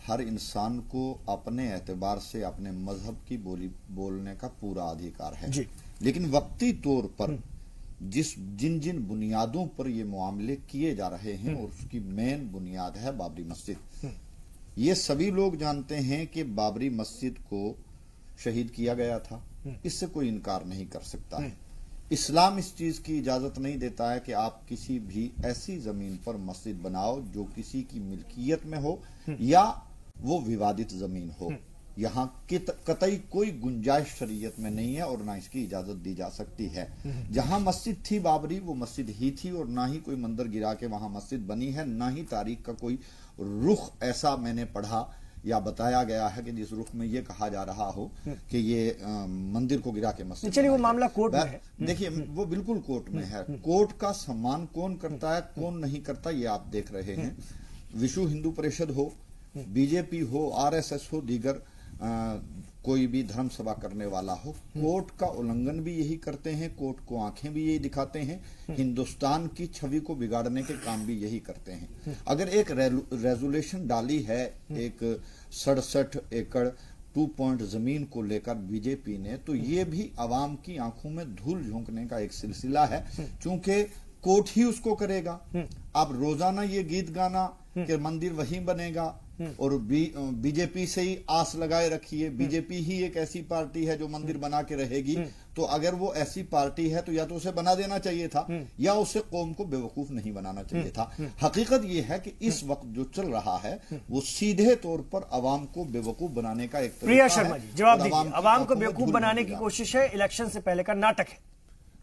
हर इंसान को अपने एतबार से अपने मजहब की बोलने का पूरा अधिकार है जी। लेकिन वक्ती तौर पर जिन जिन बुनियादों पर ये मामले किए जा रहे हैं, और उसकी मेन बुनियाद है बाबरी मस्जिद। ये सभी लोग जानते हैं कि बाबरी मस्जिद को शहीद किया गया था, इससे कोई इनकार नहीं कर सकता है। इस्लाम इस चीज की इजाजत नहीं देता है कि आप किसी भी ऐसी जमीन पर मस्जिद बनाओ जो किसी की मिल्कियत में हो या वो विवादित जमीन हो। यहाँ कतई कोई गुंजाइश शरीयत में नहीं है और ना इसकी इजाजत दी जा सकती है। जहां मस्जिद थी बाबरी, वो मस्जिद ही थी, और ना ही कोई मंदिर गिरा के वहां मस्जिद बनी है, ना ही तारीख का कोई रुख ऐसा मैंने पढ़ा या बताया गया है कि जिस रुख में ये कहा जा रहा हो कि ये मंदिर को गिरा के मस्जिद। चलिए वो मामला कोर्ट में है। देखिए वो बिल्कुल कोर्ट में है। कोर्ट का सम्मान कौन करता है कौन नहीं करता ये आप देख रहे हैं। विश्व हिंदू परिषद हो, बीजेपी हो, RSS हो, दीगर कोई भी धर्म सभा करने वाला हो, कोर्ट का उल्लंघन भी यही करते हैं, कोर्ट को आंखें भी यही दिखाते हैं, हिंदुस्तान की छवि को बिगाड़ने के काम भी यही करते हैं। अगर एक रेजोल्यूशन डाली है एक 67 एकड़ 2 पॉइंट जमीन को लेकर बीजेपी ने, तो ये भी आवाम की आंखों में धूल झोंकने का एक सिलसिला है, क्योंकि कोर्ट ही उसको करेगा। अब रोजाना ये गीत गाना कि मंदिर वहीं बनेगा और बीजेपी से ही आस लगाए रखिए, बीजेपी ही एक ऐसी पार्टी है जो मंदिर बना के रहेगी। तो अगर वो ऐसी पार्टी है तो या तो उसे बना देना चाहिए था या उसे कौम को बेवकूफ नहीं बनाना चाहिए था। हकीकत ये है कि इस वक्त जो चल रहा है वो सीधे तौर पर अवाम को बेवकूफ बनाने का एक प्रिया शर्मा जी जवाब दीजिए। अवाम को बेवकूफ बनाने की कोशिश है, इलेक्शन से पहले का नाटक है।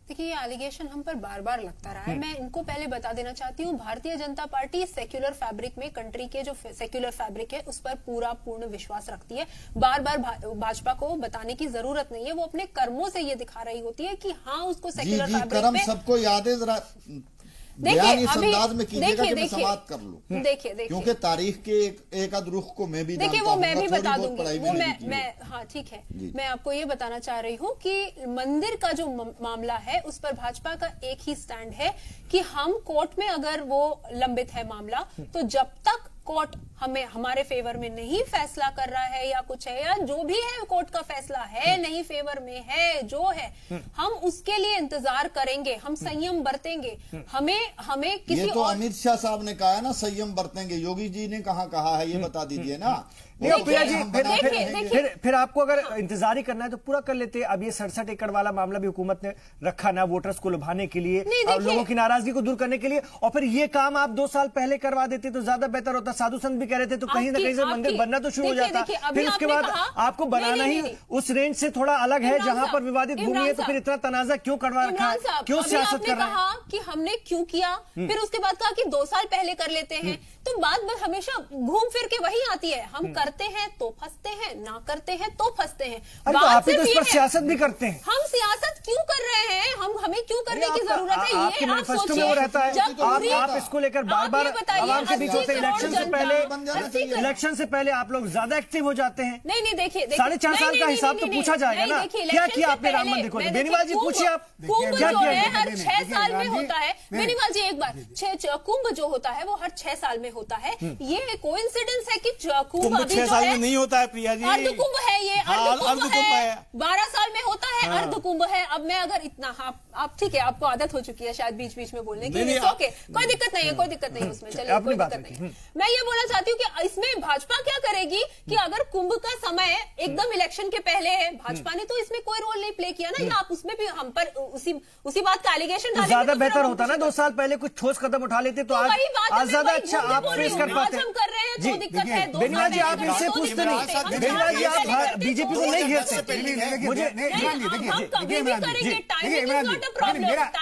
देखिए ये एलिगेशन हम पर बार बार लगता रहा है। मैं इनको पहले बता देना चाहती हूँ, Bharatiya Janata party secular fabric में, कंट्री के जो सेक्युलर फैब्रिक है उस पर पूर्ण विश्वास रखती है। बार बार भाजपा को बताने की जरूरत नहीं है, वो अपने कर्मों से ये दिखा रही होती है कि हाँ उसको सेक्युलर फैब्रिक कर्म सबको याद है। जरा बयान इस अंदाज में कीजिएगा कि मैं समाप्त कर लूं। देखिए क्योंकि तारीख के एक आध रुख को मैं भी देखिए वो मैं भी बता दूंगी, वो मैं हाँ ठीक है, मैं आपको ये बताना चाह रही हूँ कि मंदिर का जो मामला है उस पर भाजपा का एक ही स्टैंड है कि हम कोर्ट में अगर वो लंबित है मामला, तो जब तक कोर्ट हमें हमारे फेवर में नहीं फैसला कर रहा है या कुछ है या जो भी है कोर्ट का फैसला है नहीं फेवर में है जो है, हम उसके लिए इंतजार करेंगे, हम संयम बरतेंगे। हमें किसी ये तो अमित शाह साहब ने कहा है ना संयम बरतेंगे, योगी जी ने कहाँ कहा है ये बता दीजिए ना। प्रिया जी फिर आपको अगर इंतजार ही करना है तो पूरा कर लेते। अब ये 67 एकड़ वाला मामला भी हुकूमत ने रखा ना, वोटर्स को लुभाने के लिए, लोगों की नाराजगी को दूर करने के लिए, और फिर ये काम आप 2 साल पहले करवा देते तो ज्यादा बेहतर होता। साधु संत भी कह रहे थे तो कहीं ना कहीं से मंदिर बनना तो शुरू हो जाता, फिर उसके बाद आपको बनाना ही उस रेंज से थोड़ा अलग है जहां पर विवादित भूमि है, तो फिर इतना तनाजा क्यों करवा रखा है, क्यों सियासत कर रहा है? कहा कि हमने क्यों किया, फिर उसके बाद कहा कि 2 साल पहले कर लेते हैं, तो बात हमेशा घूम फिर के वही आती है, हम करते हैं तो फंसते हैं, ना करते हैं तो फंसते हैं। तो आप तो इस पर सियासत भी करते हैं। हम सियासत क्यों कर रहे हैं, हमें क्यों करने की जरूरत है, आपके मैनिफेस्टो में वो रहता है, आप इसको लेकर बार बार आवाम के बीच होते, इलेक्शन से पहले आप लोग ज्यादा एक्टिव हो जाते हैं। नहीं देखिए 4.5 साल का हिसाब तो पूछा जाएगा ना, क्या किया आपने राम मंदिर को? बेनीवाल जी पूछिए आप, कुंभ जो है हर 6 साल में होता है। बेनीवाल जी एक बार कुंभ जो होता है वो हर 6 साल में होता है। ये कोइंसिडेंस है कि कुंभ अभी 6 साल में नहीं होता है प्रिया जी, अर्ध कुंभ है, ये अर्ध कुंभ है, 12 साल में होता है अर्ध कुंभ है। अब मैं अगर इतना आप ठीक है, आपको आदत हो चुकी है शायद बीच बीच में बोलने की, ओके कोई दिक्कत नहीं है, कोई दिक्कत नहीं है उसमें, चलिए कोई दिक्कत नहीं है। मैं ये बोलना चाहती हूँ कि इसमें भाजपा क्या करेगी कि अगर कुंभ का समय एकदम इलेक्शन के पहले है, भाजपा ने तो इसमें कोई रोल नहीं प्ले किया ना, या आप उसमें भी हम पर उसी बात का एलिगेशन डालेंगे, ज्यादा बेहतर होता ना 2 साल पहले कुछ ठोस कदम उठा लेते तो आज ज्यादा अच्छा आप फेस कर पाते। हम कर रहे हैं तो दिक्कत है। बेनीवाल जी आप इनसे पूछते नहीं, बेनीवाल जी आप बीजेपी को नहीं घेरते। मुझे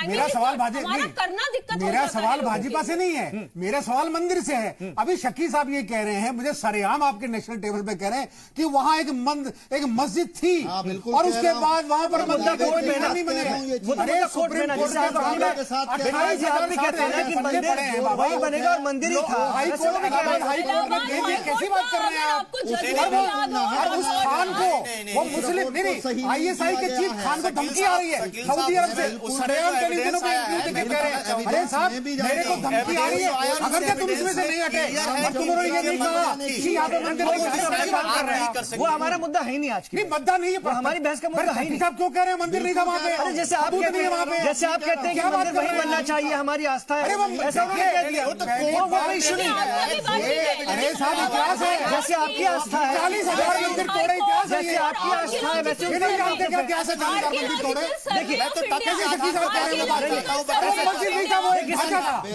मेरा सवाल भाजपा से नहीं है, मेरा सवाल मंदिर से है। अभी शकी साहब ये कह रहे हैं, मुझे सरेआम आपके नेशनल टेबल पे कह रहे हैं कि वहां एक मस्जिद थी और उसके बाद वहां पर मंदिर नहीं बने। अरे सुप्रीम कोर्ट वही बनेगा और मंदिर ही था। हाईकोर्ट ने कैसी बात कर रहे हैं आप? उस खान को वो मुस्लिम नहीं, ISI के चीफ खान को धमकी आ रही है सऊदी अरब से, सरेआम टेलीविजनों पे इंटरव्यू कह रहे हैं, अरे साहब मेरे को धमकी आ रही है, अगर क्या तुम इसमें से नहीं हटे और तुमने ये नहीं कहा कि यहाँ पे मंदिर की बात कर रहे हैं, वो हमारा मुद्दा है ही नहीं आज की, मुद्दा नहीं है, हमारी बहस का मुद्दा है ही नहीं। साहब क्यों कह रहे हैं मंदिर नहीं था वहाँ पे? अरे जैसे आप कहते हैं कि मंदिर वही बनना चाहिए, हमारी आस्था है, ऐसा उन्होंने कह दिया, वो इशू नहीं है। अरे साहब इतिहास है, जैसे आपकी आस्था है 40,000 मंदिर तोड़े, इतिहास है, जैसे आपकी आस्था है वैसे नहीं जानते क्या इतिहास है 40,000 मंदिर तोड़े? देखिए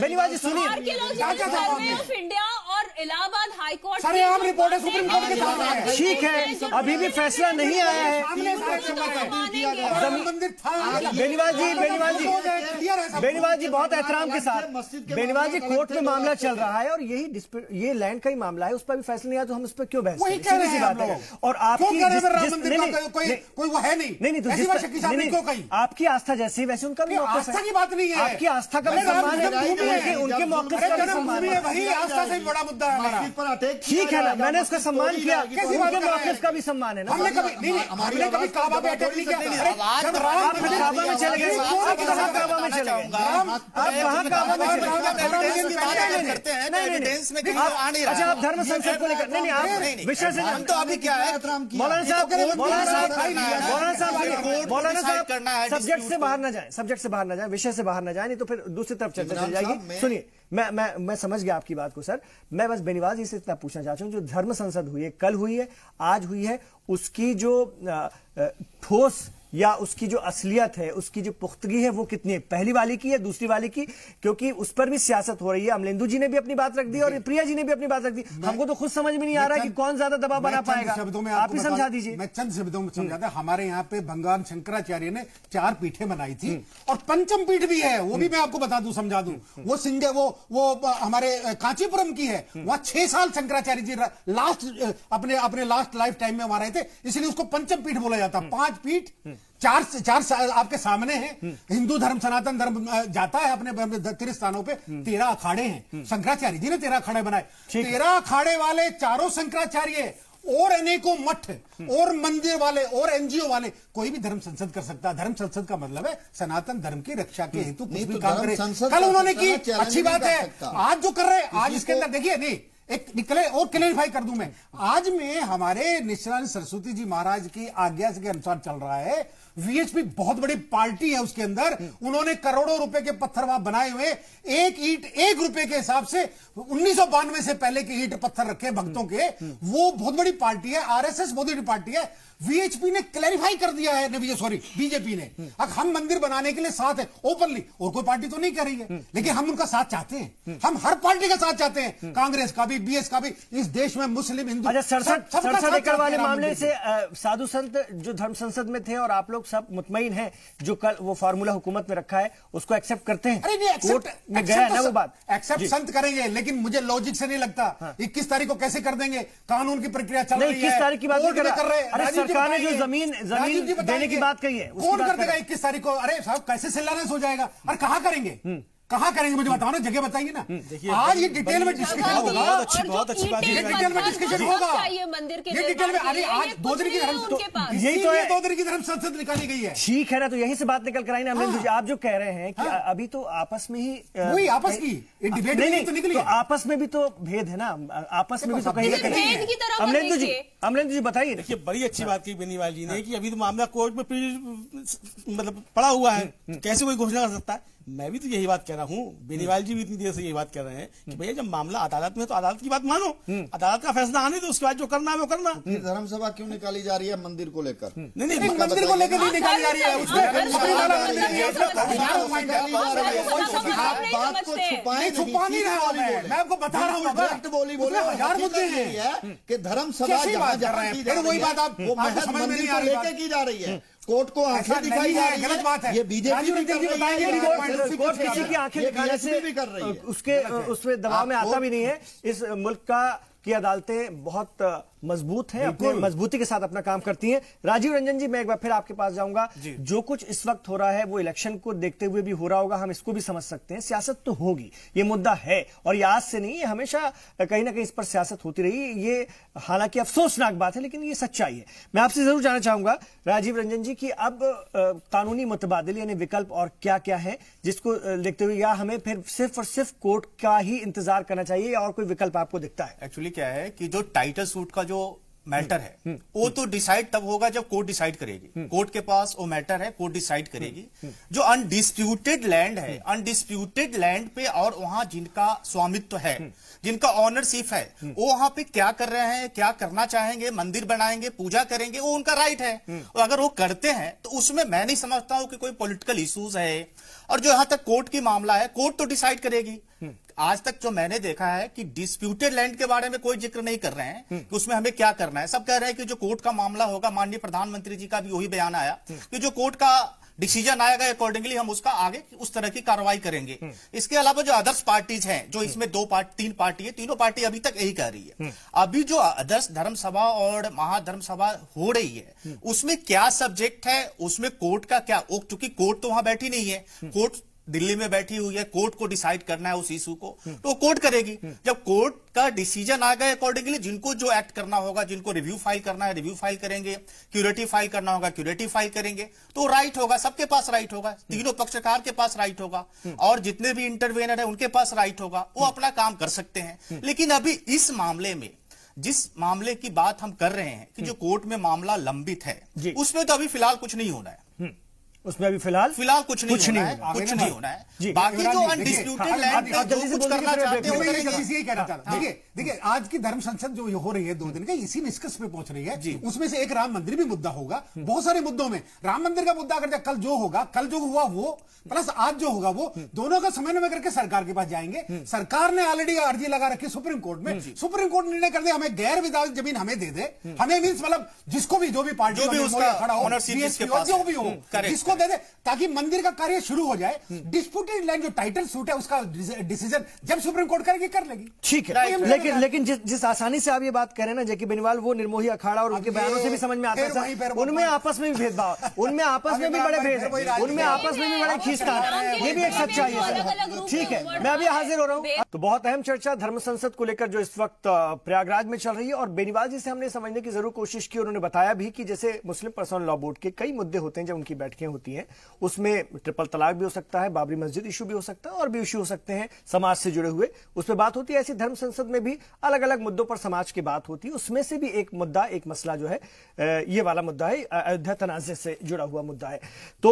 बेनीवाल जी सुनिए, इंडिया और इलाहाबाद हाई कोर्ट सरेआम रिपोर्ट है सुप्रीम कोर्ट के सामने है। ठीक है, अभी भी फैसला नहीं आया है। बेनीवाल जी बहुत एहतराम के साथ, बेनीवाल जी कोर्ट में मामला चल रहा है और ये लैंड का ही मामला है, उस पर भी फैसला नहीं आया तो हम उस पर क्यों बहस वही कह रहे हैं आप लोग। और आपकी कोई वो है नहीं तो आपकी आस्था जैसी वैसे उनका भी आस्था की बात नहीं है, आपकी आस्था का भी सम्मान है, उनके मौके का सम्मान है, वही आस्था से बड़ा मुद्दा है हमारा। ठीक है ना, मैंने उसका सम्मान किया, उनके मौके का भी सम्मान है ना। हमने कभी काबा पे अटैक नहीं किया, आप काबा में चले गए, आप कहाँ काबा में चले गए, आप कहाँ काबा में चले गए? अच्छा आप धर्म संसद को लेकर नहीं, आप विषय से हम तो अभी क्या है, मौलाना साहब सब्जेक्ट से बाहर ना जाए, विषय से बाहर ना जाए, नहीं तो फिर दूसरी तरफ चर्चा चल जाएगी। सुनिए, मैं समझ गया आपकी बात को सर, मैं बस बेनीवाल जी से इतना पूछना चाहता हूं, जो धर्म संसद हुई है, कल हुई है, आज हुई है, उसकी जो ठोस या उसकी जो असलियत है, उसकी जो पुख्तगी है, वो कितनी है? पहली वाली की या दूसरी वाली की? क्योंकि उस पर भी सियासत हो रही है। अमलेंदु जी ने भी अपनी बात रख दी और प्रिया जी ने भी अपनी बात रख दी। हमको तो खुद समझ में नहीं आ रहा है कि कौन ज्यादा दबाव बना पाएगा। शब्दों में आप ही समझा दीजिए। मैं चंद शब्दों में समझाता। हमारे यहाँ पे भगवान शंकराचार्य ने 4 पीठें बनाई थी और पंचम पीठ भी है, वो भी मैं आपको बता दूं, समझा दूं। वो सिंह वो हमारे कांचीपुरम की है, वहां 6 साल शंकराचार्य जी लास्ट अपने लास्ट लाइफ टाइम में वहां रहे थे, इसलिए उसको पंचम पीठ बोला जाता। 5 पीठ 4 आपके सामने हैं। हिंदू धर्म, सनातन धर्म जाता है अपने 30 स्थानों पे। 13 अखाड़े हैं, शंकराचार्य जी ने 13 अखाड़े बनाए। 13 अखाड़े वाले चारों शंकराचार्य और अनेकों मठ और मंदिर वाले और NGO वाले, कोई भी धर्म संसद कर सकता है। धर्म संसद का मतलब है सनातन धर्म की रक्षा के हेतु कुछ भी काम करे। कल उन्होंने की, अच्छी बात है। आज जो कर रहे हैं, आज इसके अंदर देखिए, नहीं एक निकले और क्लेरिफाई कर दूं मैं, आज में हमारे निश्चलानंद सरस्वती जी महाराज की आज्ञा के अनुसार चल रहा है। VHP बहुत बड़ी पार्टी है, उसके अंदर उन्होंने करोड़ों रुपए के पत्थर वहां बनाए हुए, एक ईंट 1 रुपए के हिसाब से 1992 से पहले के ईंट पत्थर रखे भक्तों के, वो बहुत बड़ी पार्टी है। RSS बहुत बड़ी पार्टी है। वीएचपी ने क्लैरिफाई कर दिया है, सॉरी बीजेपी ने, अब हम मंदिर बनाने के लिए साथ है ओपनली, और कोई पार्टी तो नहीं कर रही है, लेकिन हम उनका साथ चाहते हैं, हम हर पार्टी का साथ चाहते हैं, कांग्रेस का भी, बीएस का भी, इस देश में मुस्लिम हिंदू। अच्छा, 67 एकड़ वाले मामले से साधु संत जो धर्म संसद में थे और आप लोग सब मुतमईन हैं, जो कल वो फार्मूला हुकूमत में रखा है उसको एक्सेप्ट करते हैं? अरे नहीं, कोर्ट में गया है ना वो बात, एक्सेप्ट संत करेंगे, लेकिन मुझे लॉजिक से नहीं लगता 21 तारीख को कैसे कर देंगे, कानून की प्रक्रिया चल रही है। 21 तारीख की बात नहीं कर रहे, अरे सरकार ने जो जमीन देने की बात कही है कौन कर देगा 21 तारीख को? अरे साहब कैसे शिलान्यास हो जाएगा? और कहां करेंगे, कहां करेंगे, मुझे बताओ ना, जगह बताइए ना। आज ये डिटेल में डिस्कशन होगा, बहुत अच्छी बात है, डिटेल में डिस्कशन होगा, मंदिर के ये डिटेल में। अरे आज 2 दिन की धर्म, यही तो है, 2 दिन की धर्म संसद निकाली गई है। ठीक है ना, तो यहीं से बात निकल कर आई ना। अमरेंद्र जी, आप जो कह रहे हैं कि अभी तो आपस में ही वही आपस की डिबेट नहीं तो निकली, तो आपस में भी तो भेद है ना, आपस में भी तो कहीं ना कहीं। अमरेंद्र जी बताइए। देखिए, बड़ी अच्छी बात की बेनीवाल जी ने कि अभी तो मामला कोर्ट में मतलब पड़ा हुआ है, कैसे कोई घोषणा कर सकता है? मैं भी तो यही बात कह रहा हूँ, बेनीवाल जी भी इतनी देर से यही बात कर रहे हैं कि भैया जब मामला अदालत में है तो अदालत की बात मानो, अदालत का फैसला आने दो, उसके बाद जो करना है वो करना। धर्म सभा क्यों निकाली जा रही है मंदिर को लेकर? नहीं, मंदिर को लेकर नहीं निकाली जा रही है, बात को छुपा नहीं रहा हूं मैं आपको बता रहा हूँ, बोली 1000 मुद्दे हैं कि धर्म सभा वही बात आप समझ में नहीं आ रही, लेके की जा रही है, कोर्ट को आंखें दिखाई जा रही है, गलत बात है। ये बीजेपी भी कर रही है, कोर्ट किसी की आंखें दिखाने से भी कर रही है, उसके उसमें दबाव में आता भी नहीं है। इस मुल्क की अदालतें बहुत मजबूत हैं, अपने मजबूती के साथ अपना काम करती हैं। राजीव रंजन जी, मैं एक बार फिर आपके पास जाऊंगा। जो कुछ इस वक्त हो रहा है वो इलेक्शन को देखते हुए भी हो रहा होगा, हम इसको भी समझ सकते हैं, सियासत तो होगी, ये मुद्दा है, और ये आज से नहीं, ये हमेशा कहीं ना कहीं इस पर सियासत होती रही। ये हालांकि अफसोसनाक बात है, लेकिन ये सच्चाई है। मैं आपसे जरूर जानना चाहूंगा राजीव रंजन जी कि अब कानूनी मुतबादल यानी विकल्प और क्या क्या है जिसको देखते हुए, या हमें फिर सिर्फ और सिर्फ कोर्ट का ही इंतजार करना चाहिए, या और कोई विकल्प आपको दिखता है? एक्चुअली क्या है कि जो टाइटल सूट का जो मैटर है वो तो डिसाइड तब होगा जब कोर्ट डिसाइड करेगी, कोर्ट के पास वो मैटर है, कोर्ट डिसाइड करेगी। जो अनडिस्प्यूटेड लैंड है, अनडिस्प्यूटेड लैंड पे और वहां जिनका स्वामित्व है, जिनका ऑनरशिप है, वो वहां पे क्या कर रहे हैं, क्या करना चाहेंगे, मंदिर बनाएंगे, पूजा करेंगे, वो उनका राइट है। और अगर वो करते हैं तो उसमें मैं नहीं समझता हूं कि कोई पॉलिटिकल इश्यूज है। और जो यहां तक कोर्ट की मामला है, कोर्ट तो डिसाइड करेगी। आज तक जो मैंने देखा है कि डिस्प्यूटेड लैंड के बारे में कोई जिक्र नहीं कर रहे हैं कि उसमें हमें क्या करना है। सब कह रहे हैं कि जो कोर्ट का मामला होगा, माननीय प्रधानमंत्री जी का भी वही बयान आया कि जो कोर्ट का डिसीजन आएगा अकॉर्डिंगली हम उसका आगे उस तरह की कार्रवाई करेंगे। इसके अलावा जो अदर्स पार्टीज हैं, जो इसमें 3 पार्टी है, तीनों पार्टी अभी तक यही कह रही है। अभी जो अदर्स धर्म सभा और महाधर्म सभा हो रही है, उसमें क्या सब्जेक्ट है, उसमें कोर्ट का क्या, क्योंकि कोर्ट तो वहां बैठी नहीं है, कोर्ट दिल्ली में बैठी हुई है, कोर्ट को डिसाइड करना है उस इशू को, तो कोर्ट करेगी। जब कोर्ट का डिसीजन आ गया अकॉर्डिंगली जिनको जो एक्ट करना होगा, जिनको रिव्यू फाइल करना है रिव्यू फाइल करेंगे, क्यूरेटिव फाइल करना होगा क्यूरेटिव फाइल करेंगे, तो राइट होगा, सबके पास राइट होगा, तीनों पक्षकार के पास राइट होगा, और जितने भी इंटरवेनर है उनके पास राइट होगा, वो अपना काम कर सकते हैं। लेकिन अभी इस मामले में, जिस मामले की बात हम कर रहे हैं कि जो कोर्ट में मामला लंबित है, उसमें तो अभी फिलहाल कुछ नहीं होना है, उसमें अभी फिलहाल कुछ नहीं होना है। बाकी जो अनडिस्प्यूटेड लैंड पे जो कुछ करना चाहते हैं वो करेंगे। यही कहना चाह रहा, देखिए आज की धर्म संसद जो हो रही है 2 दिन का, इसी निष्कर्ष पे पहुंच रही है। उसमें से एक राम मंदिर भी मुद्दा होगा, बहुत सारे मुद्दों में राम मंदिर का मुद्दा अगर कल जो होगा, कल जो हुआ वो प्लस आज जो होगा वो, दोनों का समन्वय करके सरकार के पास जाएंगे। सरकार ने ऑलरेडी अर्जी लगा रखी सुप्रीम कोर्ट में, सुप्रीम कोर्ट निर्णय कर दे हमें गैर विवादित जमीन हमें दे दे, हमें मींस मतलब जिसको भी, जो भी पार्टी जो भी उसका खड़ा हो, जो भी हो, जिसको दे दे, ताकि मंदिर का कार्य शुरू हो जाए। डिस्प्यूटेड लैंड जो टाइटल सूट है उसका डिसीजन जब सुप्रीम कोर्ट करेगी कर लेगी, ठीक है। लेकिन जिस आसानी से आप ये बात करें ना जेके बेनीवाल, वो निर्मोही अखाड़ा और उनके बयानों से भी समझ में आता है, उनमें आपस में भी भेदभाव, उनमें आपस में भी बड़े भेद है, उनमें आपस में भी बड़े खींचतान, ये भी एक सच्चाई है। ठीक है, मैं अभी हाजिर हो रहा हूँ। तो बहुत अहम चर्चा धर्म संसद को लेकर जो इस वक्त प्रयागराज में चल रही है, और बेनीवाल जी से हमने समझने की जरूर कोशिश की, उन्होंने बताया भी कि जैसे मुस्लिम पर्सनल लॉ बोर्ड के कई मुद्दे होते हैं जब उनकी बैठकें होती होती हैं उसमें ट्रिपल तलाक भी हो सकता है, बाबरी मस्जिद इशू भी हो सकता है और भी इशू हो सकते हैं समाज से जुड़े हुए, उस पर बात होती है। ऐसी धर्म संसद में भी अलग अलग मुद्दों पर समाज की बात होती है। उसमें से भी एक मुद्दा, एक मसला जो है ये वाला मुद्दा है, अयोध्या तनाज़े से जुड़ा हुआ मुद्दा है। तो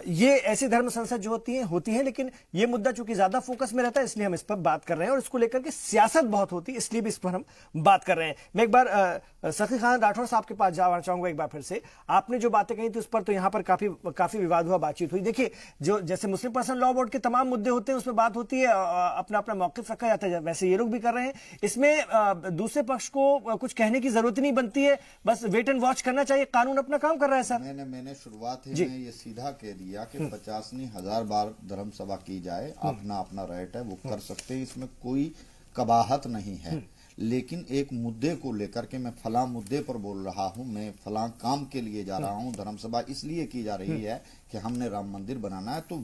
ये ऐसी धर्म संसद जो होती है, लेकिन ये मुद्दा चूंकि ज्यादा फोकस में रहता है इसलिए हम इस पर बात कर रहे हैं, और इसको लेकर के सियासत बहुत होती है इसलिए भी इस पर हम बात कर रहे हैं। मैं एक बार सखी खान राठौर साहब के पास जाना चाहूंगा एक बार फिर से। आपने जो बातें कही थी उस पर तो यहां पर काफी विवाद हुआ, बातचीत हुई। देखिए, जो जैसे मुस्लिम पर्सनल लॉ बोर्ड के तमाम मुद्दे होते हैं उसमें बात होती है, अपना अपना मौक़िफ़ रखा जाता है, वैसे ये लोग भी कर रहे हैं। इसमें दूसरे पक्ष को कुछ कहने की जरूरत नहीं बनती है, बस वेट एंड वॉच करना चाहिए, कानून अपना काम कर रहा है। सर, मैंने शुरुआत ही में ये सीधा कह दिया कि 50 नहीं 1000 बार धर्म सभा की जाए, अपना अपना राइट है, वो कर सकते हैं, इसमें कोई कबाहत नहीं है। लेकिन एक मुद्दे को लेकर के मैं फला मुद्दे पर बोल रहा हूं, मैं फला काम के लिए जा रहा हूं, धर्म सभा इसलिए की जा रही है कि हमने राम मंदिर बनाना है, तो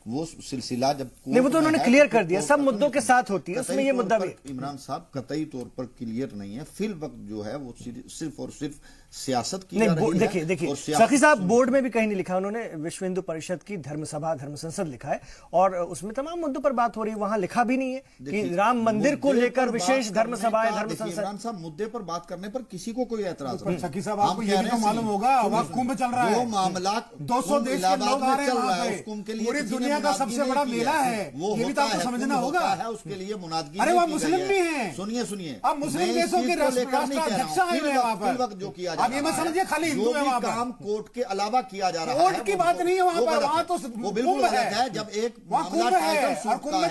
वो सिलसिला जब नहीं, वो तो उन्होंने क्लियर कर दिया, सब मुद्दों के साथ होती है, उसमें ये मुद्दा भी। इमरान साहब कतई तौर पर क्लियर नहीं है, फिल वक्त जो है वो सिर्फ और सिर्फ सियासत की जा रही है। देखिए सखी साहब, बोर्ड में भी कहीं नहीं लिखा, उन्होंने विश्व हिंदू परिषद की धर्म सभा धर्म संसद लिखा है और उसमें तमाम मुद्दों पर बात हो रही है। वहां लिखा भी नहीं है कि राम मंदिर को लेकर विशेष धर्म सभाएं धर्म संसद। इमरान साहब, मुद्दे पर बात करने पर किसी को कोई एतराज नहीं। सखी साहब, आपको ये भी तो मालूम होगा वहाँ कुंभ चल रहा है, वो मामला 200 देश के लोग आ रहे हैं वहाँ पे, कुंभ के लिए पूरी दुनिया का सबसे बड़ा मेला है, ये भी तो आपको समझना होगा। उसके लिए मुनादगी, अरे वहाँ मुस्लिम भी हैं, सुनिए, अब मुस्लिम देशों के राष्ट्राध्यक्ष आए हुए हैं वहाँ पर, जो किया जा रहा है, ये मत समझिए खाली हिंदू है वहाँ पर, काम कोर्ट के अलावा किया जा रहा है, कोर्ट की बात नहीं है वहाँ पर, वहाँ तो वो बिल्कुल अलग है। जब एक मामला टाइटल सूट का है,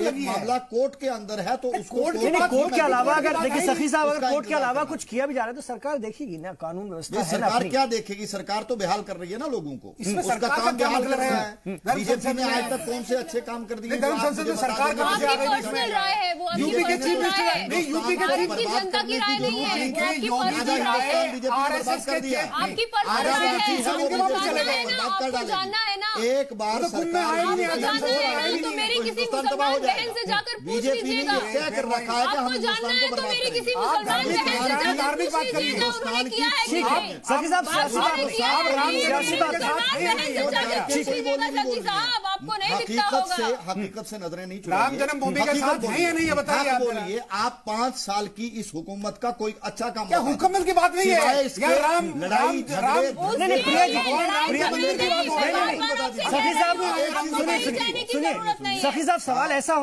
एक मामला कोर्ट के अंदर है, तो उसको कोर्ट के अलावा अगर देखिए सखी साहब, अगर कोर्ट के अलावा कुछ किया भी जा रहा है तो सरकार देखेगी ना, कानून व्यवस्था है ना। सरकार क्या देखेगी? सरकार तो बेहाल कर रही है ना लोगों को, उसका काम बेहाल कर रहा है। बीजेपी ने आज तक कौन से अच्छे काम कर दिए? धर्म संसद में सरकार का पर्सनल राय है, वो यूपी के चीफ मिनिस्टर नहीं, यूपी के भारत की जनता की राय नहीं है, वो आपकी पर्सनल राय है, आरएसएस के आपकी पर्सनल राय है, आपको जानना है ना। एक बार तो मेरी किसी मुसलमान बहन से जाकर पूछ लीजिएगा, आपको जानना है तो मेरी किसी मुसलमान बहन से जाकर पूछ लीजिएगा उन्होंने किया है कि नहीं। सखी साहब, आपको नहीं दिखता होगा। हकीकत से नजरें नहीं राम जन्मभूमि के साथ है या नहीं, ये बताइए आप। बोलिए, आप 5 साल की इस हुकूमत का कोई अच्छा काम? क्या हुकूमत की बात नहीं है यार, राम लड़ाई झगड़े, नहीं प्रिया जी, प्रिया मंदिर की बात हो रही है। सखी साहब सुनिए, सखी साहब, सवाल ऐसा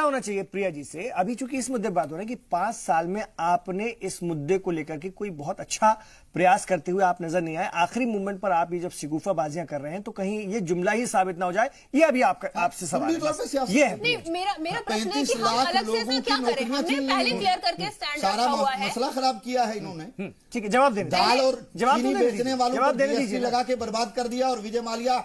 होना चाहिए प्रिया जी से, अभी चूंकि इस मुद्दे पर बात हो रही है कि 5 साल में आपने इस मुद्दे को लेकर के कोई बहुत अच्छा प्रयास करते हुए आप नजर नहीं आए। आखिरी मूवमेंट पर आप ये जब शिगुफाबाजियां कर रहे हैं तो कहीं ये जुमला ही साबित ना हो जाए, ये अभी आपसे सवाल है। ये है मेरा प्रश्न है कि हम अलग से ऐसा क्या करें? हमने पहले क्लियर करके स्टैंड रखा हुआ है, मसला खराब किया है इन्होंने। ठीक है, जवाब देने, दाल और चीनी बेचने वालों को जीएसटी लगा के बर्बाद कर दिया, और विजय माल्या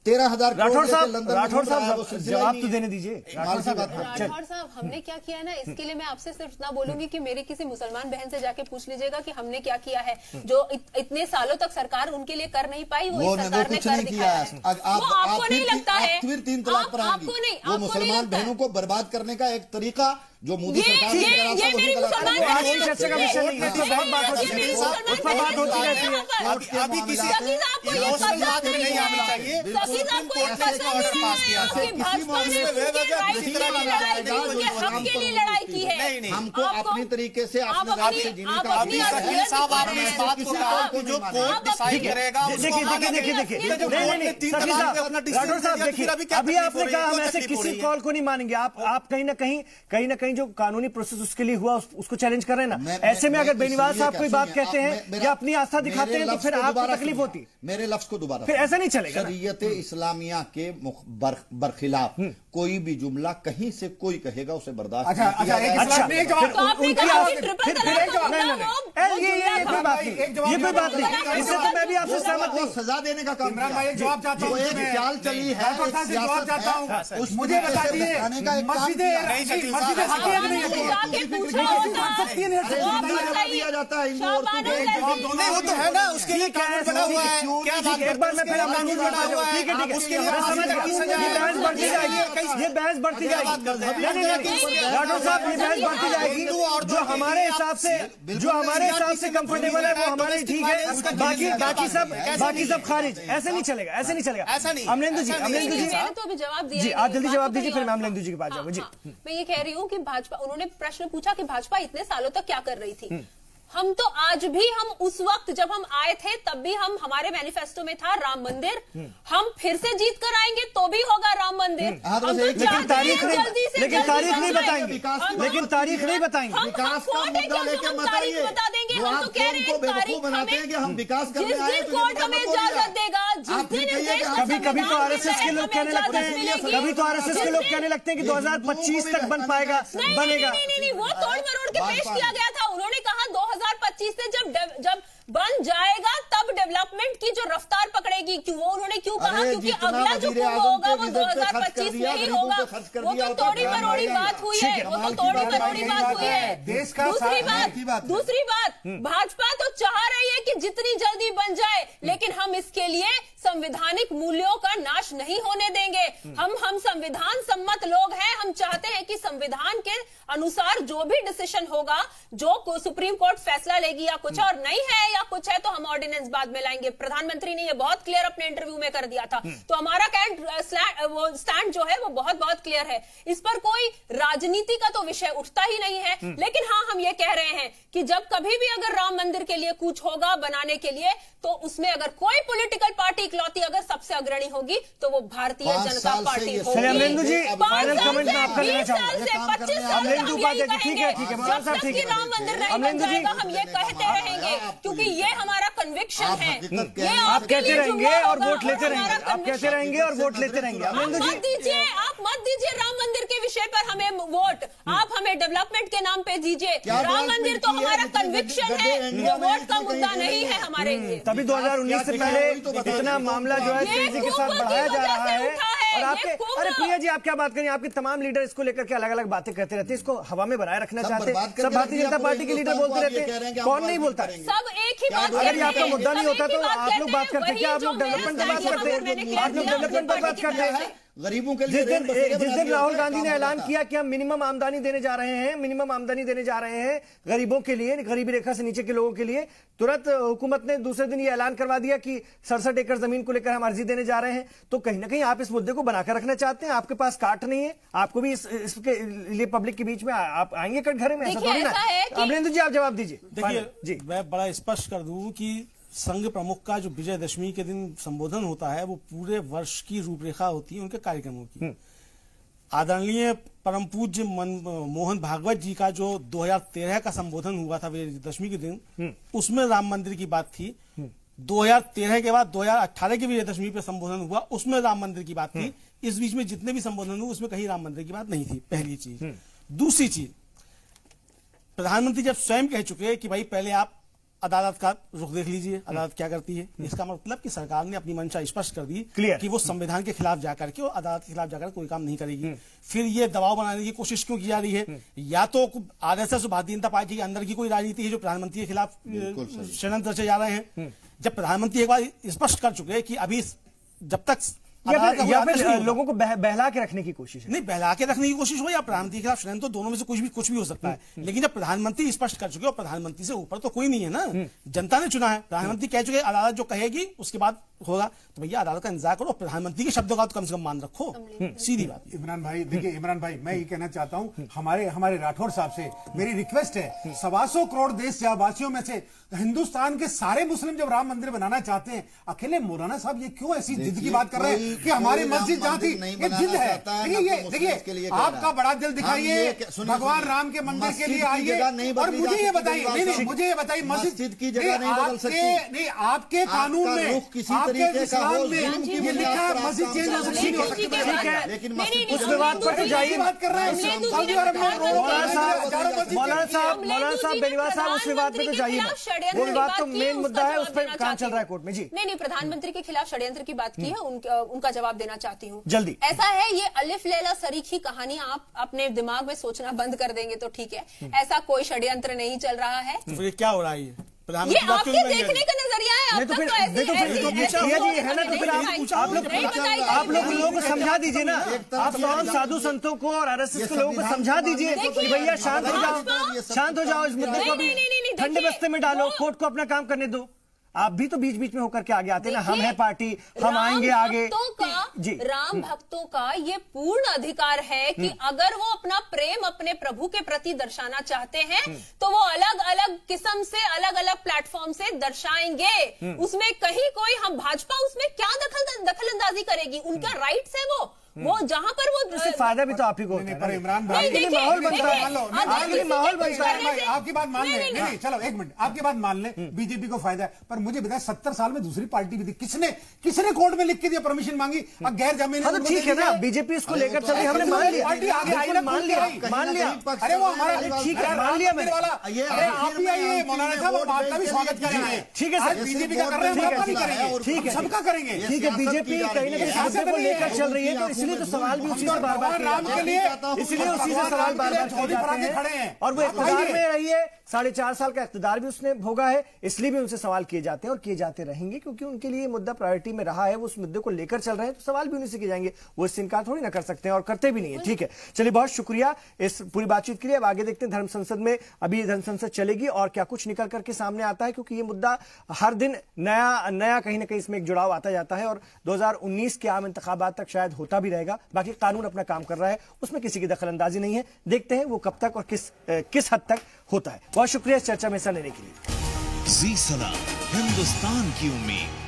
13,000 राठौर साहब जवाब तो देने दीजिए। राठौर साहब, हमने क्या किया है ना, इसके लिए मैं आपसे सिर्फ इतना बोलूंगी कि मेरी किसी मुसलमान बहन से जाके पूछ लीजिएगा कि हमने क्या किया है, जो इतने सालों तक सरकार उनके लिए कर नहीं पाई, वो सरकार ने कर दिखाया है। वो आपको नहीं लगता है? फिर 3 तलाक पर आएंगी। वो मुसलमान बहनों को बर्बाद करने का एक तरीका जो मोदी सरकार ने करा था, चर्चा का विषय नहीं है, बहुत बात होती है, उस पर बात होती रहती है। अभी किसी नहीं आनी चाहिए। लड़ाई की है, हमको अपनी तरीके से अपने राज्य से जीने का साहब, आपने इस बात को कहा कि जो कोर्ट डिसाइड करेगा। देखिए, राठौर साहब, देखिए, अभी आपने कहा हम ऐसे किसी कॉल को नहीं मानेंगे। आप कहीं ना कहीं जो कानूनी प्रोसेस उसके लिए हुआ उसको चैलेंज कर रहे हैं ना। ऐसे में अगर बेनीवाल साहब कोई बात कहते हैं या अपनी आस्था दिखाते हैं तो फिर आपको तकलीफ होती। मेरे लफ्ज को दोबारा, फिर ऐसा नहीं चलेगा। शरीयत इस्लामिया के बरखिलाफ कोई भी जुमला कहीं से कोई कहेगा उसे बर्दाश्त नहीं किया जाएगा। ये कोई बात नहीं, इससे तो मैं भी आपसे सहमत हूँ। सजा देने का काम जवाब चाहता हूँ, एक चाल चली है, जवाब चाहता हूँ, मुझे बताइए दिया जाता है हिंदू औरतों को। नहीं, वो तो है ना, उसके लिए कानून बना हुआ है। क्या एक बार मैं फिर ठीक है, ठीक है, मैं समझ गया। ये बहस बढ़ती जाएगी, ये बहस बढ़ती जाएगी। नहीं, राठौर साहब, ये बहस बढ़ती जाएगी। जो हमारे हिसाब से कंफर्टेबल है वो हमारे ठीक है, बाकी सब खारिज। ऐसे नहीं चलेगा, ऐसे नहीं चलेगा। ऐसा नहीं। अमलेंदु जी, तो अभी जवाब दिया जी, आप जल्दी जवाब दीजिए, फिर मैं अमलेंदु जी के पास जाऊंगा। जी, मैं ये कह रही हूँ कि भाजपा, उन्होंने प्रश्न पूछा कि भाजपा इतने सालों तक क्या कर रही थी। हम तो आज भी, हम उस वक्त जब हम आए थे तब भी हमारे मैनिफेस्टो में था राम मंदिर। हम फिर से जीत कर आएंगे तो भी होगा राम मंदिर। लेकिन तारीख नहीं बताएंगे, लेकिन तारीख नहीं बताएंगे। विकास का मुद्दा लेके मत आइए। बता देंगे, हम तो कह रहे हैं बेवकूफ बनाते हैं कि हम विकास करने आए हैं, तो कोर्ट हमें इजाजत देगा, कभी तो आरएसएस के लोग कहने लगते हैं कि 2025 तक बन पाएगा, बनेगा। नहीं, वो तोड़ मरोड़ के पेश किया गया था। उन्होंने कहा 2025 से जब बन जाएगा तब डेवलपमेंट की जो रफ्तार पकड़ेगी। क्यों वो उन्होंने क्यों कहा? क्योंकि अगला जो कुंभ होगा वो 2025 में ही होगा। वो तो तोड़ी मरोड़ी बात हुई है, वो तो तोड़ी मरोड़ी बात हुई है। दूसरी बात, भाजपा तो चाह रही है कि जितनी जल्दी बन जाए, लेकिन हम इसके लिए संवैधानिक मूल्यों का नाश नहीं होने देंगे। हम संविधान सम्मत लोग हैं। हम चाहते हैं कि संविधान के अनुसार जो भी डिसीजन होगा, जो सुप्रीम कोर्ट फैसला लेगी या कुछ और नहीं है या कुछ है, तो हम ऑर्डिनेंस बाद में लाएंगे। प्रधानमंत्री ने ये बहुत क्लियर अपने इंटरव्यू में कर दिया था। तो हमारा स्टैंड जो है वो बहुत क्लियर है। इस पर कोई राजनीति का तो विषय उठता ही नहीं है। लेकिन हाँ, हम ये कह रहे हैं कि जब कभी भी अगर राम मंदिर के लिए कुछ होगा बनाने के लिए, तो उसमें अगर कोई पॉलिटिकल पार्टी इकलौती अगर सबसे अग्रणी होगी तो वो भारतीय जनता पार्टी होगी। अमलेंदु जी, फाइनल कमेंट में आपका लेना चाहूंगा। 25 साल से हम यही कहेंगे। मौलाना साहब, ठीक है, राम मंदिर नहीं बन जाएगा, हम ये कहते रहेंगे, क्योंकि ये हमारा कन्विक्शन है। ये आप कहते रहेंगे और वोट लेते रहेंगे, आप कहते रहेंगे और वोट लेते रहेंगे। अमलेंदु जी, आप मत दीजिए राम मंदिर के विषय पर हमें वोट, आप हमें डेवलपमेंट के नाम पे दीजिए। राम मंदिर तो हमारा कन्विक्शन है, वो वोट का मुद्दा नहीं है हमारे लिए। तभी 2019 से पहले इतना मामला जो है तेजी के साथ बढ़ाया जा रहा है। और आपके, अरे प्रिया जी, आप क्या बात करें, आपके तमाम लीडर इसको लेकर के अलग अलग बातें कहते रहते हैं, इसको हवा में बनाए रखना चाहते हैं। सब भारतीय जनता पार्टी के लीडर बोलते रहते हैं, कौन नहीं बोलता? सब एक ही बात। अगर ये आपका मुद्दा नहीं होता तो आप लोग बात करते, क्या आप लोग डेवलपमेंट की बात करते हैं? आप लोग डेवलपमेंट पर बात करते हैं। गरीबों के लिए जिस दिन राहुल गांधी ने ऐलान किया कि हम मिनिमम आमदनी देने जा रहे हैं गरीबों के लिए, गरीबी रेखा से नीचे के लोगों के लिए, तुरंत हुकूमत ने दूसरे दिन ये ऐलान करवा दिया कि 67 एकड़ जमीन को लेकर हम अर्जी देने जा रहे हैं। तो कहीं ना कहीं आप इस मुद्दे को बनाकर रखना चाहते हैं। आपके पास काट नहीं है, आपको भी इसके लिए पब्लिक के बीच में आप आएंगे कटघरे में, ऐसा थोड़ी ना है। अमलेंदु जी, आप जवाब दीजिए। देखिए, मैं बड़ा स्पष्ट कर दूं कि संघ प्रमुख का जो विजयदशमी के दिन संबोधन होता है वो पूरे वर्ष की रूपरेखा होती है उनके कार्यक्रमों की। आदरणीय परम पूज्य मोहन भागवत जी का जो 2013 का संबोधन हुआ था विजयदशमी के दिन, उसमें राम मंदिर की बात थी। 2013 के बाद 2018 की विजयदशमी पे संबोधन हुआ, उसमें राम मंदिर की बात थी। इस बीच में जितने भी संबोधन हुए उसमें कहीं राम मंदिर की बात नहीं थी, पहली चीज। दूसरी चीज, प्रधानमंत्री जब स्वयं कह चुके हैं कि भाई पहले आप अदालत का रुख देख लीजिए, अदालत क्या करती है। इसका मतलब कि सरकार ने अपनी मंशा स्पष्ट कर दी कि वो संविधान के खिलाफ जाकर के और अदालत के खिलाफ जाकर कोई काम नहीं करेगी। फिर ये दबाव बनाने की कोशिश क्यों की जा रही है? या तो आरएसएस और भारतीय जनता पार्टी के अंदर की कोई राजनीति है जो प्रधानमंत्री के खिलाफ षड्यंत्र रचे जा रहे हैं। जब प्रधानमंत्री एक बार स्पष्ट कर चुके हैं कि अभी जब तक या फिर लोगों को बहला के रखने की कोशिश है। नहीं, बहला के रखने की कोशिश हो या प्रधानमंत्री के खिलाफ षड्यंत्र, तो दोनों में से कुछ भी हो सकता है। लेकिन जब प्रधानमंत्री स्पष्ट कर चुके और प्रधानमंत्री से ऊपर तो कोई नहीं है ना, जनता ने चुना है। प्रधानमंत्री कह चुके अदालत जो कहेगी उसके बाद होगा, तो भैया अदालत का इंतजार करो, प्रधानमंत्री के शब्दों का तो कम से कम मान रखो। सीधी बात। इमरान भाई, देखिए इमरान भाई, मैं ये कहना चाहता हूँ हमारे राठौर साहब से मेरी रिक्वेस्ट है, 125 करोड़ देशवासियों में से हिंदुस्तान के सारे मुस्लिम जब राम मंदिर बनाना चाहते हैं, अकेले मौलाना साहब ये क्यों ऐसी जिद की बात कर रहे हैं कि हमारी मस्जिद जहाँ थी? ये जिद है। देखिए, आपका बड़ा दिल दिखाइए, भगवान राम के मंदिर के लिए आइए और मुझे ये बताइए, मुझे ये बताइए, मस्जिद की जगह नहीं बदल सकती। नहीं, आपके कानून में, आपके इस्लाम में ये लिखा है मस्जिद चेंज हो सकती है, लेकिन उस विवाद पर तो जाइए। बात कर रहे हैं मौलाना साहब बेनीवाल साहब, उस विवाद पे तो जाइए। वो विवाद तो मेन मुद्दा है, उस पर काम चल रहा है कोर्ट में। जी नहीं, प्रधानमंत्री के खिलाफ षड्यंत्र की बात की है, उनका जवाब देना चाहती हूँ जल्दी। ऐसा है, ये अलिफ लैला सरीखी कहानी आप अपने दिमाग में सोचना बंद कर देंगे तो ठीक है। ऐसा कोई षड्यंत्र नहीं चल रहा है। तो ये क्या हो रहा है? ये आपके देखने का नजरिया है। अब नहीं तो तक फिर तो ऐसे नहीं तो फिर ऐसे- किया जी है ना, तो फिर आप लोगों को समझा दीजिए ना, आप तमाम साधु संतों को और आरएसएस के लोगों को समझा दीजिए कि भैया शांत हो जाओ, शांत हो जाओ, इस मुद्दे को अभी नहीं, ठंडे देखिए, बस्ते में डालो, कोर्ट को अपना काम करने दो। आप भी तो बीच बीच में होकर के आगे आते हैं ना, हम है पार्टी, हम आएंगे आगे जी। राम भक्तों का ये पूर्ण अधिकार है कि अगर वो अपना प्रेम अपने प्रभु के प्रति दर्शाना चाहते हैं तो वो अलग अलग किस्म से अलग अलग प्लेटफॉर्म से दर्शाएंगे। उसमें कहीं कोई हम भाजपा उसमें क्या दखल अंदाजी करेगी? उनका राइट्स है वो जहां पर वो उससे फायदा भी तो आप ही को होता है। पर इमरान भाई नहीं, देखिए, माहौल बनता है, मान लो आपके लिए माहौल बनता है। भाई, आपकी बात मान ले, नहीं चलो एक मिनट, आपकी बात मान ले, बीजेपी को फायदा है, पर मुझे बताया 70 साल में दूसरी पार्टी भी थी, किसने कोर्ट में लिख के दिया, परमिशन मांगी, और गैर जमीन। हाँ तो ठीक है ना, बीजेपी इसको लेकर चल रही है, हमने मान लिया, पार्टी आगे आई ना, मान लिया। अरे वो हमारा ठीक है, मान लिया मैंने। अरे आप भी आइए मौलाना साहब, हम आपका भी स्वागत करेंगे। ठीक है सर, बीजेपी का कर रहे हैं, हम आपका भी करेंगे, ठीक है, सबका करेंगे। ठीक है, बीजेपी कहीं ना कहीं इस मुद्दे को लेकर चल रही है, तो इसलिए तो सवाल भी उसी से बार बार राम के लिए, इसलिए उसी से सवाल बार बार चौधरी फराके खड़े हैं, और वो इख्तियार में रही है, 4.5 साल का इख्तियार भी उसने भोगा है, इसलिए भी उनसे सवाल किए जाते हैं और किए जाते रहेंगे, क्योंकि उनके लिए मुद्दा प्रायोरिटी में रहा है, वो उस मुद्दे को लेकर चल रहे हैं, तो सवाल भी उन्हीं से किए जाएंगे, वो इससे इनकार थोड़ी ना कर सकते हैं और करते भी नहीं है। ठीक है, चलिए बहुत शुक्रिया इस पूरी बातचीत के लिए। अब आगे देखते हैं धर्म संसद में, अभी धर्म संसद चलेगी और क्या कुछ निकल करके सामने आता है, क्योंकि ये मुद्दा हर दिन नया कहीं ना कहीं इसमें एक जुड़ाव आता जाता है और 2019 के आम इंतखाबात तक शायद होता भी रहेगा। बाकी कानून अपना काम कर रहा है, उसमें किसी की दखल अंदाजी नहीं है, देखते हैं वो कब तक और किस हद तक होता है। बहुत शुक्रिया इस चर्चा में हिस्सा लेने के लिए। जी सलाम, हिंदुस्तान की उम्मीद।